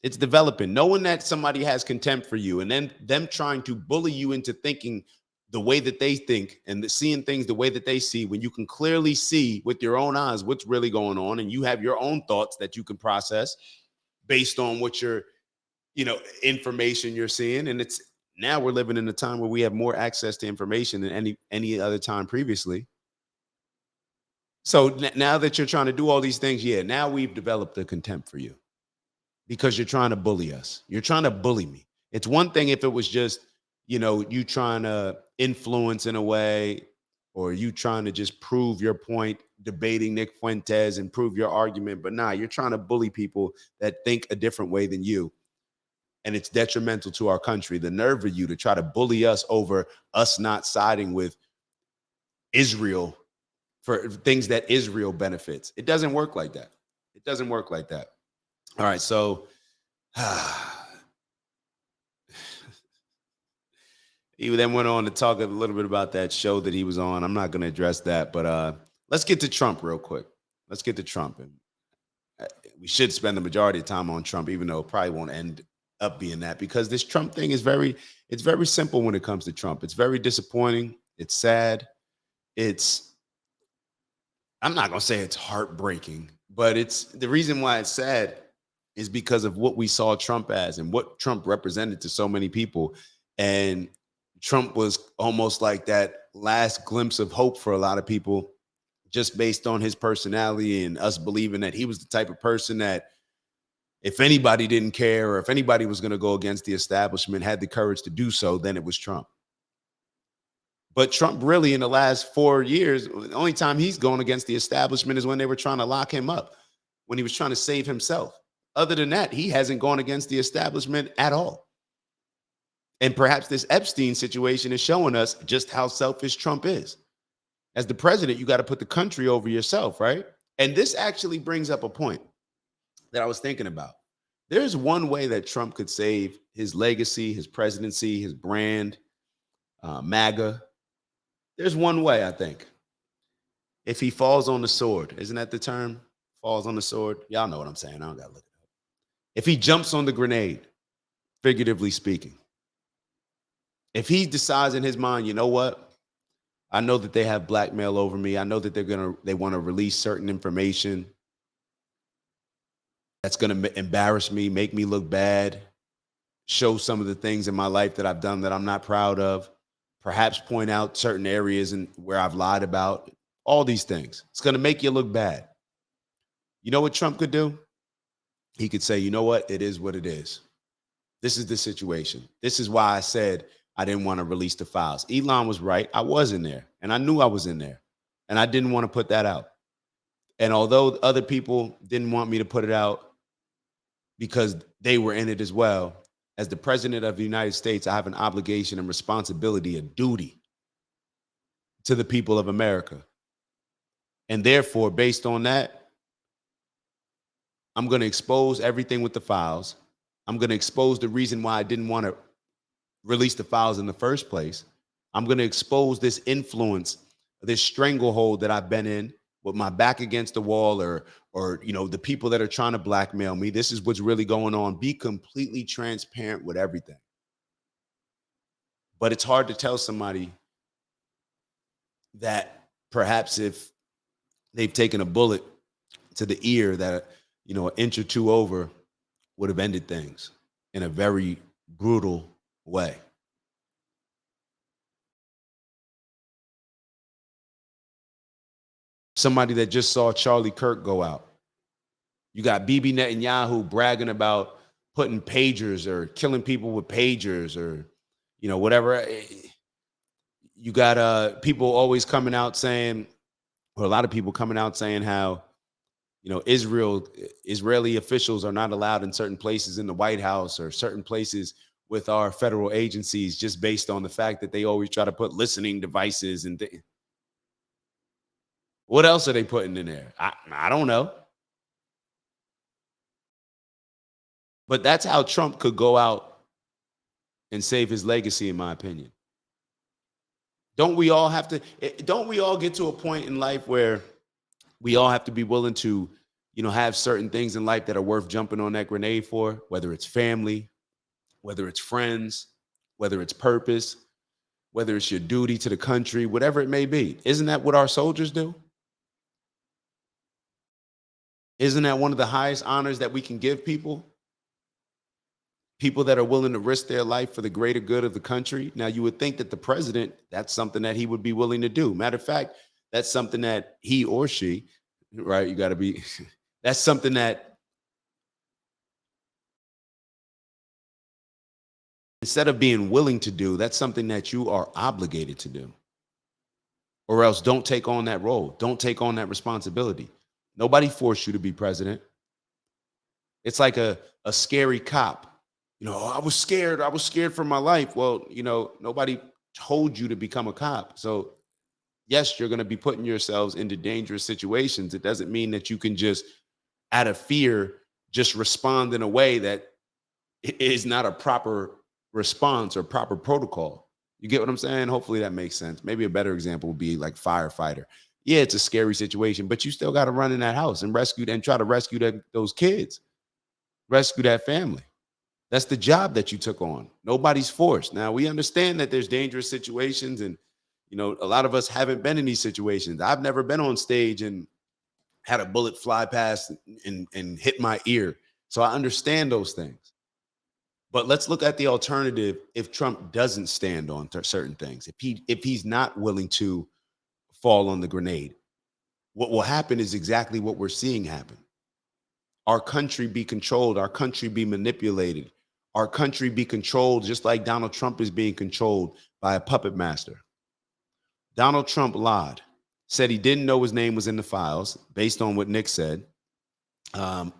It's developing. Knowing that somebody has contempt for you and then them trying to bully you into thinking the way that they think and seeing things the way that they see, when you can clearly see with your own eyes what's really going on, and you have your own thoughts that you can process based on what your, information you're seeing. And it's now we're living in a time where we have more access to information than any other time previously. So now that you're trying to do all these things, now we've developed a contempt for you. Because you're trying to bully us. You're trying to bully me. It's one thing if it was just, you trying to influence in a way, or you trying to just prove your point, debating Nick Fuentes and prove your argument. But nah, you're trying to bully people that think a different way than you. And it's detrimental to our country. The nerve of you to try to bully us over us not siding with Israel for things that Israel benefits. It doesn't work like that. It doesn't work like that. All right, so he then went on to talk a little bit about that show that he was on. I'm not going to address that, but let's get to Trump real quick. Let's get to Trump. And we should spend the majority of time on Trump, even though it probably won't end up being that, because this Trump thing is it's very simple when it comes to Trump. It's very disappointing. It's sad. I'm not going to say it's heartbreaking, but it's the reason why it's sad is because of what we saw Trump as and what Trump represented to so many people. And Trump was almost like that last glimpse of hope for a lot of people, just based on his personality and us believing that he was the type of person that if anybody didn't care or if anybody was going to go against the establishment, had the courage to do so, then it was Trump. But Trump really in the last 4 years, the only time he's gone against the establishment is when they were trying to lock him up, when he was trying to save himself. Other than that, he hasn't gone against the establishment at all. And perhaps this Epstein situation is showing us just how selfish Trump is. As the president, you got to put the country over yourself, right? And this actually brings up a point that I was thinking about. There's one way that Trump could save his legacy, his presidency, his brand, MAGA. There's one way, I think. If he falls on the sword, isn't that the term? Falls on the sword. Y'all know what I'm saying. I don't got to look it up. If he jumps on the grenade, figuratively speaking, if he decides in his mind, you know what? I know that they have blackmail over me. I know that they want to release certain information that's going to embarrass me, make me look bad, show some of the things in my life that I've done that I'm not proud of, perhaps point out certain areas where I've lied about, all these things. It's going to make you look bad. You know what Trump could do? He could say, you know what? It is what it is. This is the situation. This is why I said I didn't want to release the files. Elon was right. I was in there, and I knew I was in there, and I didn't want to put that out. And although other people didn't want me to put it out because they were in it as well, as the president of the United States, I have an obligation and responsibility, a duty to the people of America. And therefore, based on that, I'm going to expose everything with the files. I'm going to expose the reason why I didn't want to release the files in the first place. I'm going to expose this influence, this stranglehold that I've been in with my back against the wall, or the people that are trying to blackmail me. This is what's really going on. Be completely transparent with everything. But it's hard to tell somebody that perhaps if they've taken a bullet to the ear that, an inch or two over would have ended things in a very brutal way. Somebody that just saw Charlie Kirk go out. You got Bibi Netanyahu bragging about putting pagers or killing people with pagers or, whatever. You got people always coming out saying, or a lot of people coming out saying how, Israeli officials are not allowed in certain places in the White House or certain places with our federal agencies just based on the fact that they always try to put listening devices and what else are they putting in there? I don't know. But that's how Trump could go out and save his legacy, in my opinion. Don't we all get to a point in life where we all have to be willing to, have certain things in life that are worth jumping on that grenade for, whether it's family, whether it's friends, whether it's purpose, whether it's your duty to the country, whatever it may be. Isn't that what our soldiers do? Isn't that one of the highest honors that we can give people? People that are willing to risk their life for the greater good of the country. Now, you would think that the president, that's something that he would be willing to do. Matter of fact, that's something that he or she, right? You got to be, that's something that instead of being willing to do, that's something that you are obligated to do. Or else don't take on that role. Don't take on that responsibility. Nobody forced you to be president. It's like a scary cop. I was scared. I was scared for my life. Well, nobody told you to become a cop. So yes, you're going to be putting yourselves into dangerous situations. It doesn't mean that you can just, out of fear, just respond in a way that is not a proper response or proper protocol. You get what I'm saying? Hopefully that makes sense. Maybe a better example would be like firefighter. Yeah, it's a scary situation, but you still got to run in that house and rescue and try to rescue those kids, rescue that family. That's the job that you took on. Nobody's forced. Now, we understand that there's dangerous situations, and a lot of us haven't been in these situations. I've never been on stage and had a bullet fly past and hit my ear. So I understand those things. But let's look at the alternative if Trump doesn't stand on certain things. If he's not willing to fall on the grenade, what will happen is exactly what we're seeing happen. Our country be controlled, our country be manipulated, our country be controlled just like Donald Trump is being controlled by a puppet master. Donald Trump lied, said he didn't know his name was in the files based on what Nick said. I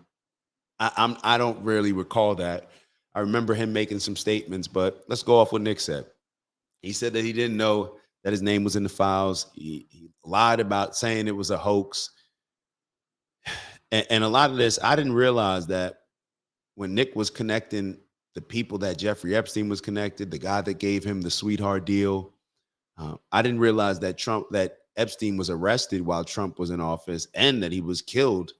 don't really recall that. I remember him making some statements, but let's go off what Nick said. He said that he didn't know that his name was in the files. He lied about saying it was a hoax. And a lot of this, I didn't realize that when Nick was connecting the people that Jeffrey Epstein was connected, the guy that gave him the sweetheart deal, I didn't realize that Epstein was arrested while Trump was in office and that he was killed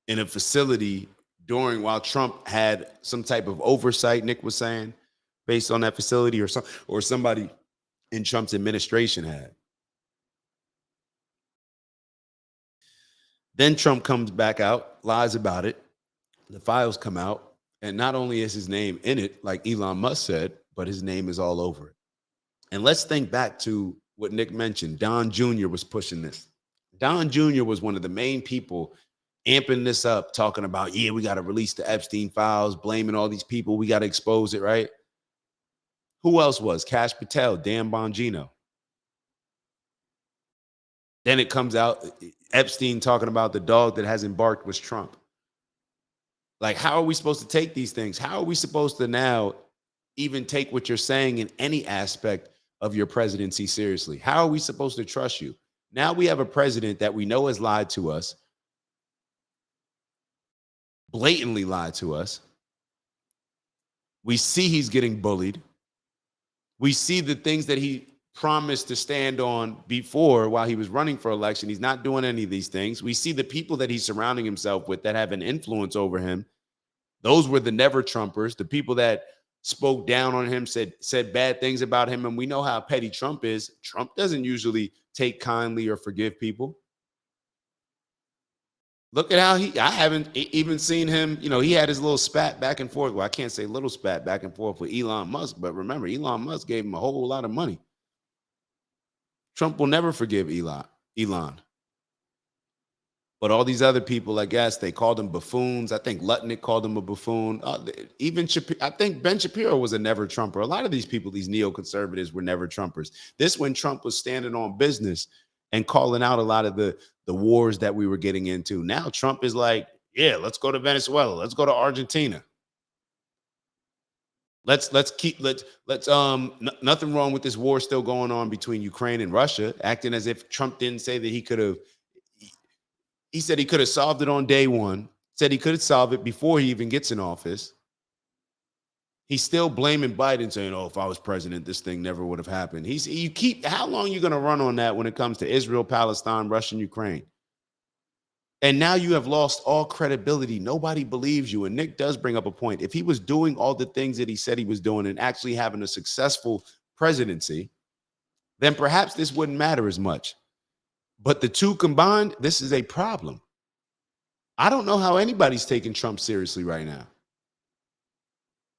in a facility while Trump had some type of oversight, Nick was saying, based on that facility, or somebody in Trump's administration had. Then Trump comes back out, lies about it. The files come out, and not only is his name in it, like Elon Musk said, but his name is all over it. And let's think back to what Nick mentioned. Don Jr. was pushing this. Don Jr. was one of the main people amping this up, talking about, yeah, we got to release the Epstein files, blaming all these people. We got to expose it, right? Who else was? Cash Patel, Dan Bongino. Then it comes out, Epstein talking about the dog that hasn't barked was Trump. Like, how are we supposed to take these things? How are we supposed to now even take what you're saying in any aspect of your presidency seriously? How are we supposed to trust you? Now we have a president that we know has lied to us, blatantly lied to us. We see he's getting bullied. We see the things that he promised to stand on before while he was running for election. He's not doing any of these things. We see the people that he's surrounding himself with that have an influence over him. Those were the never Trumpers, the people that spoke down on him, said bad things about him. And we know how petty Trump is. Trump doesn't usually take kindly or forgive people. Look at how I haven't even seen him. He had his little spat back and forth. Well, I can't say little spat back and forth with Elon Musk, but remember, Elon Musk gave him a whole lot of money. Trump will never forgive Elon. But all these other people, I guess, they called them buffoons. I think Lutnick called him a buffoon. Even I think Ben Shapiro was a never Trumper. A lot of these people, these neoconservatives, were never Trumpers. This when Trump was standing on business and calling out a lot of the wars that we were getting into. Now Trump is like, yeah, let's go to Venezuela. Let's go to Argentina. Nothing wrong with this war still going on between Ukraine and Russia, acting as if Trump didn't say that he could have. He said he could have solved it on day one, said he could have solved it before he even gets in office. He's still blaming Biden, saying, oh, if I was president, this thing never would have happened. How long are you going to run on that when it comes to Israel, Palestine, Russia, and Ukraine? And now you have lost all credibility. Nobody believes you. And Nick does bring up a point. If he was doing all the things that he said he was doing and actually having a successful presidency, then perhaps this wouldn't matter as much. But the two combined, this is a problem. I don't know how anybody's taking Trump seriously right now.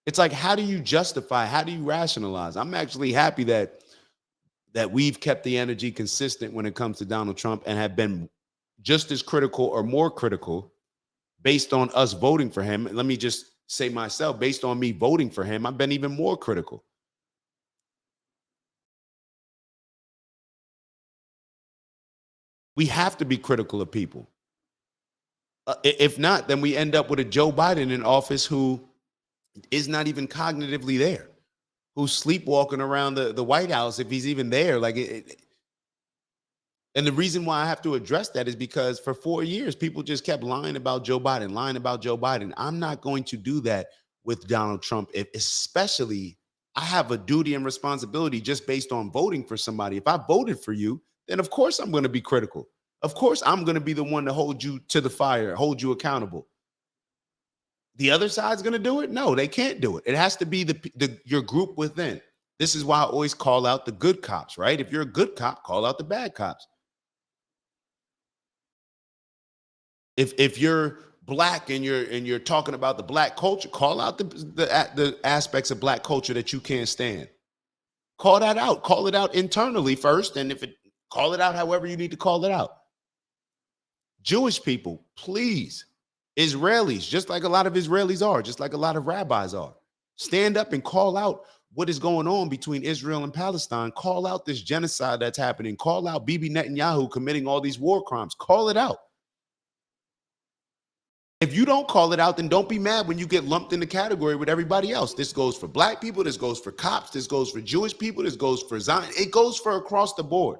It's like, how do you justify? How do you rationalize? I'm actually happy that we've kept the energy consistent when it comes to Donald Trump and have been just as critical or more critical based on us voting for him. And let me just say myself, based on me voting for him, I've been even more critical. We have to be critical of people. If not, then we end up with a Joe Biden in office who is not even cognitively there, who's sleepwalking around the White House if he's even there. Like And the reason why I have to address that is because for 4 years, people just kept lying about Joe Biden, lying about Joe Biden. I'm not going to do that with Donald Trump, especially I have a duty and responsibility just based on voting for somebody. If I voted for you, then of course I'm going to be critical. Of course, I'm going to be the one to hold you to the fire, hold you accountable. The other side's going to do it? No, they can't do it. It has to be your group within. This is why I always call out the good cops, right? If you're a good cop, call out the bad cops. If you're black and you're talking about the black culture, call out the aspects of black culture that you can't stand. Call that out. Call it out internally first, and call it out however you need to call it out. Jewish people, please. Israelis, just like a lot of Israelis are, just like a lot of rabbis are, stand up and call out what is going on between Israel and Palestine. Call out this genocide that's happening. Call out Bibi Netanyahu committing all these war crimes. Call it out. If you don't call it out, then don't be mad when you get lumped in the category with everybody else. This goes for black people. This goes for cops. This goes for Jewish people. This goes for Zion. It goes for across the board.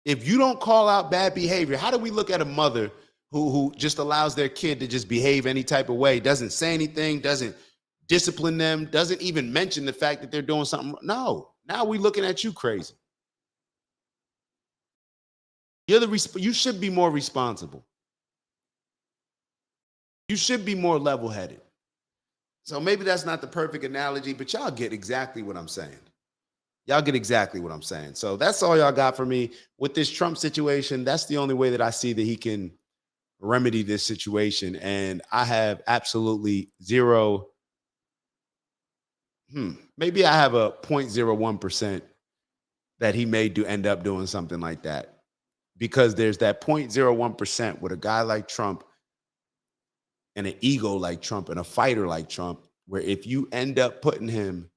If you don't call out bad behavior, how do we look at a mother who just allows their kid to just behave any type of way, doesn't say anything, doesn't discipline them, doesn't even mention the fact that they're doing something? No, now we're looking at you crazy. You should be more responsible. You should be more level-headed. So maybe that's not the perfect analogy, but y'all get exactly what I'm saying. Y'all get exactly what I'm saying. So that's all y'all got for me with this Trump situation. That's the only way that I see that he can remedy this situation. And I have absolutely zero. Maybe I have a 0.01% that he may end up doing something like that. Because there's that 0.01% with a guy like Trump and an ego like Trump and a fighter like Trump, where if you end up putting him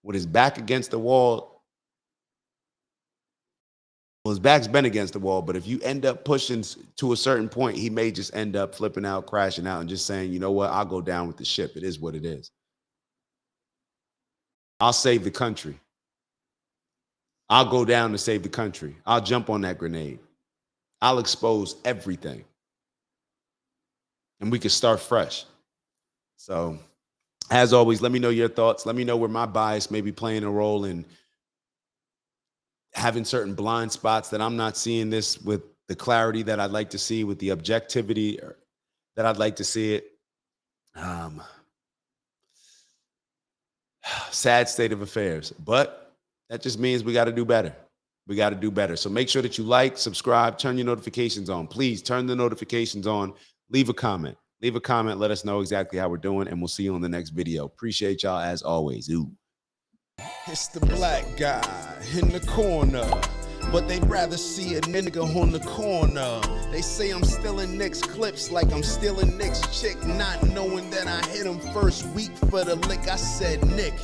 with his back against the wall, well, his back's been against the wall, but if you end up pushing to a certain point, he may just end up flipping out, crashing out, and just saying, you know what, I'll go down with the ship. It is what it is. I'll save the country. I'll go down to save the country. I'll jump on that grenade. I'll expose everything. And we can start fresh. So, as always, let me know your thoughts. Let me know where my bias may be playing a role in having certain blind spots that I'm not seeing this with the clarity that I'd like to see, with the objectivity that I'd like to see it. Sad state of affairs, but that just means we got to do better. We got to do better. So make sure that you like, subscribe, turn your notifications on. Please turn the notifications on. Leave a comment. Leave a comment. Let us know exactly how we're doing, and we'll see you on the next video. Appreciate y'all as always. Ooh. It's the black guy in the corner, but they'd rather see a nigga on the corner. They say I'm stealing Nick's clips like I'm stealing Nick's chick, not knowing that I hit him first week for the lick. I said, Nick,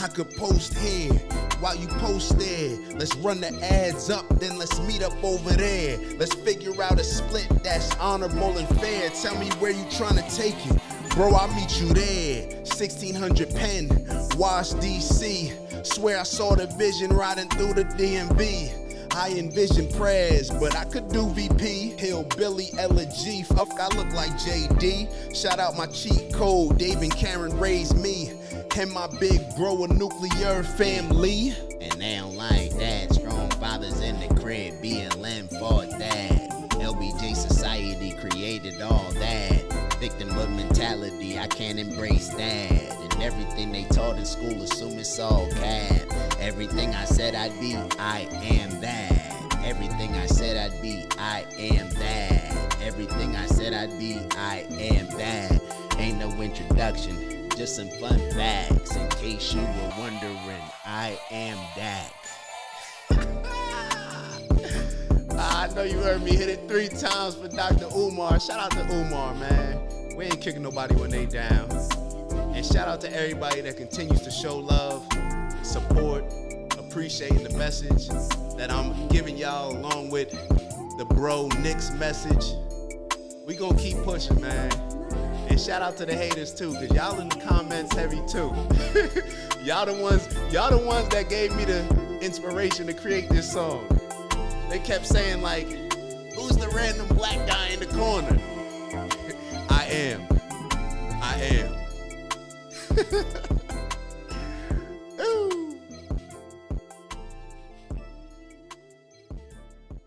I could post here while you post there. Let's run the ads up, then let's meet up over there. Let's figure out a split that's honorable and fair. Tell me where you trying to take it. Bro, I'll meet you there. 1600 Penn, Wash, DC. Swear I saw the vision riding through the DMV. I envision prayers, but I could do VP. Hillbilly Elegy, fuck, I look like JD. Shout out my cheat code, Dave and Karen raised me. And my big bro, a nuclear family. And they don't like that. Strong fathers in the crib, BLM fought that. LBJ society created all that. Victimhood mentality, I can't embrace that. And everything they taught in school, assume it's all cap. Everything I said I'd be, I am that. Everything I said I'd be, I am that. Everything I said I'd be, I am that. Ain't no introduction, just some fun facts. In case you were wondering, I am that. I know you heard me hit it 3 times for Dr. Umar. Shout out to Umar, man. We ain't kicking nobody when they down. And shout out to everybody that continues to show love, support, appreciating the message that I'm giving y'all, along with the bro Nick's message. We gonna keep pushing, man. And shout out to the haters too, because y'all in the comments heavy too. y'all the ones that gave me the inspiration to create this song. They kept saying like, who's the random black guy in the corner? I am.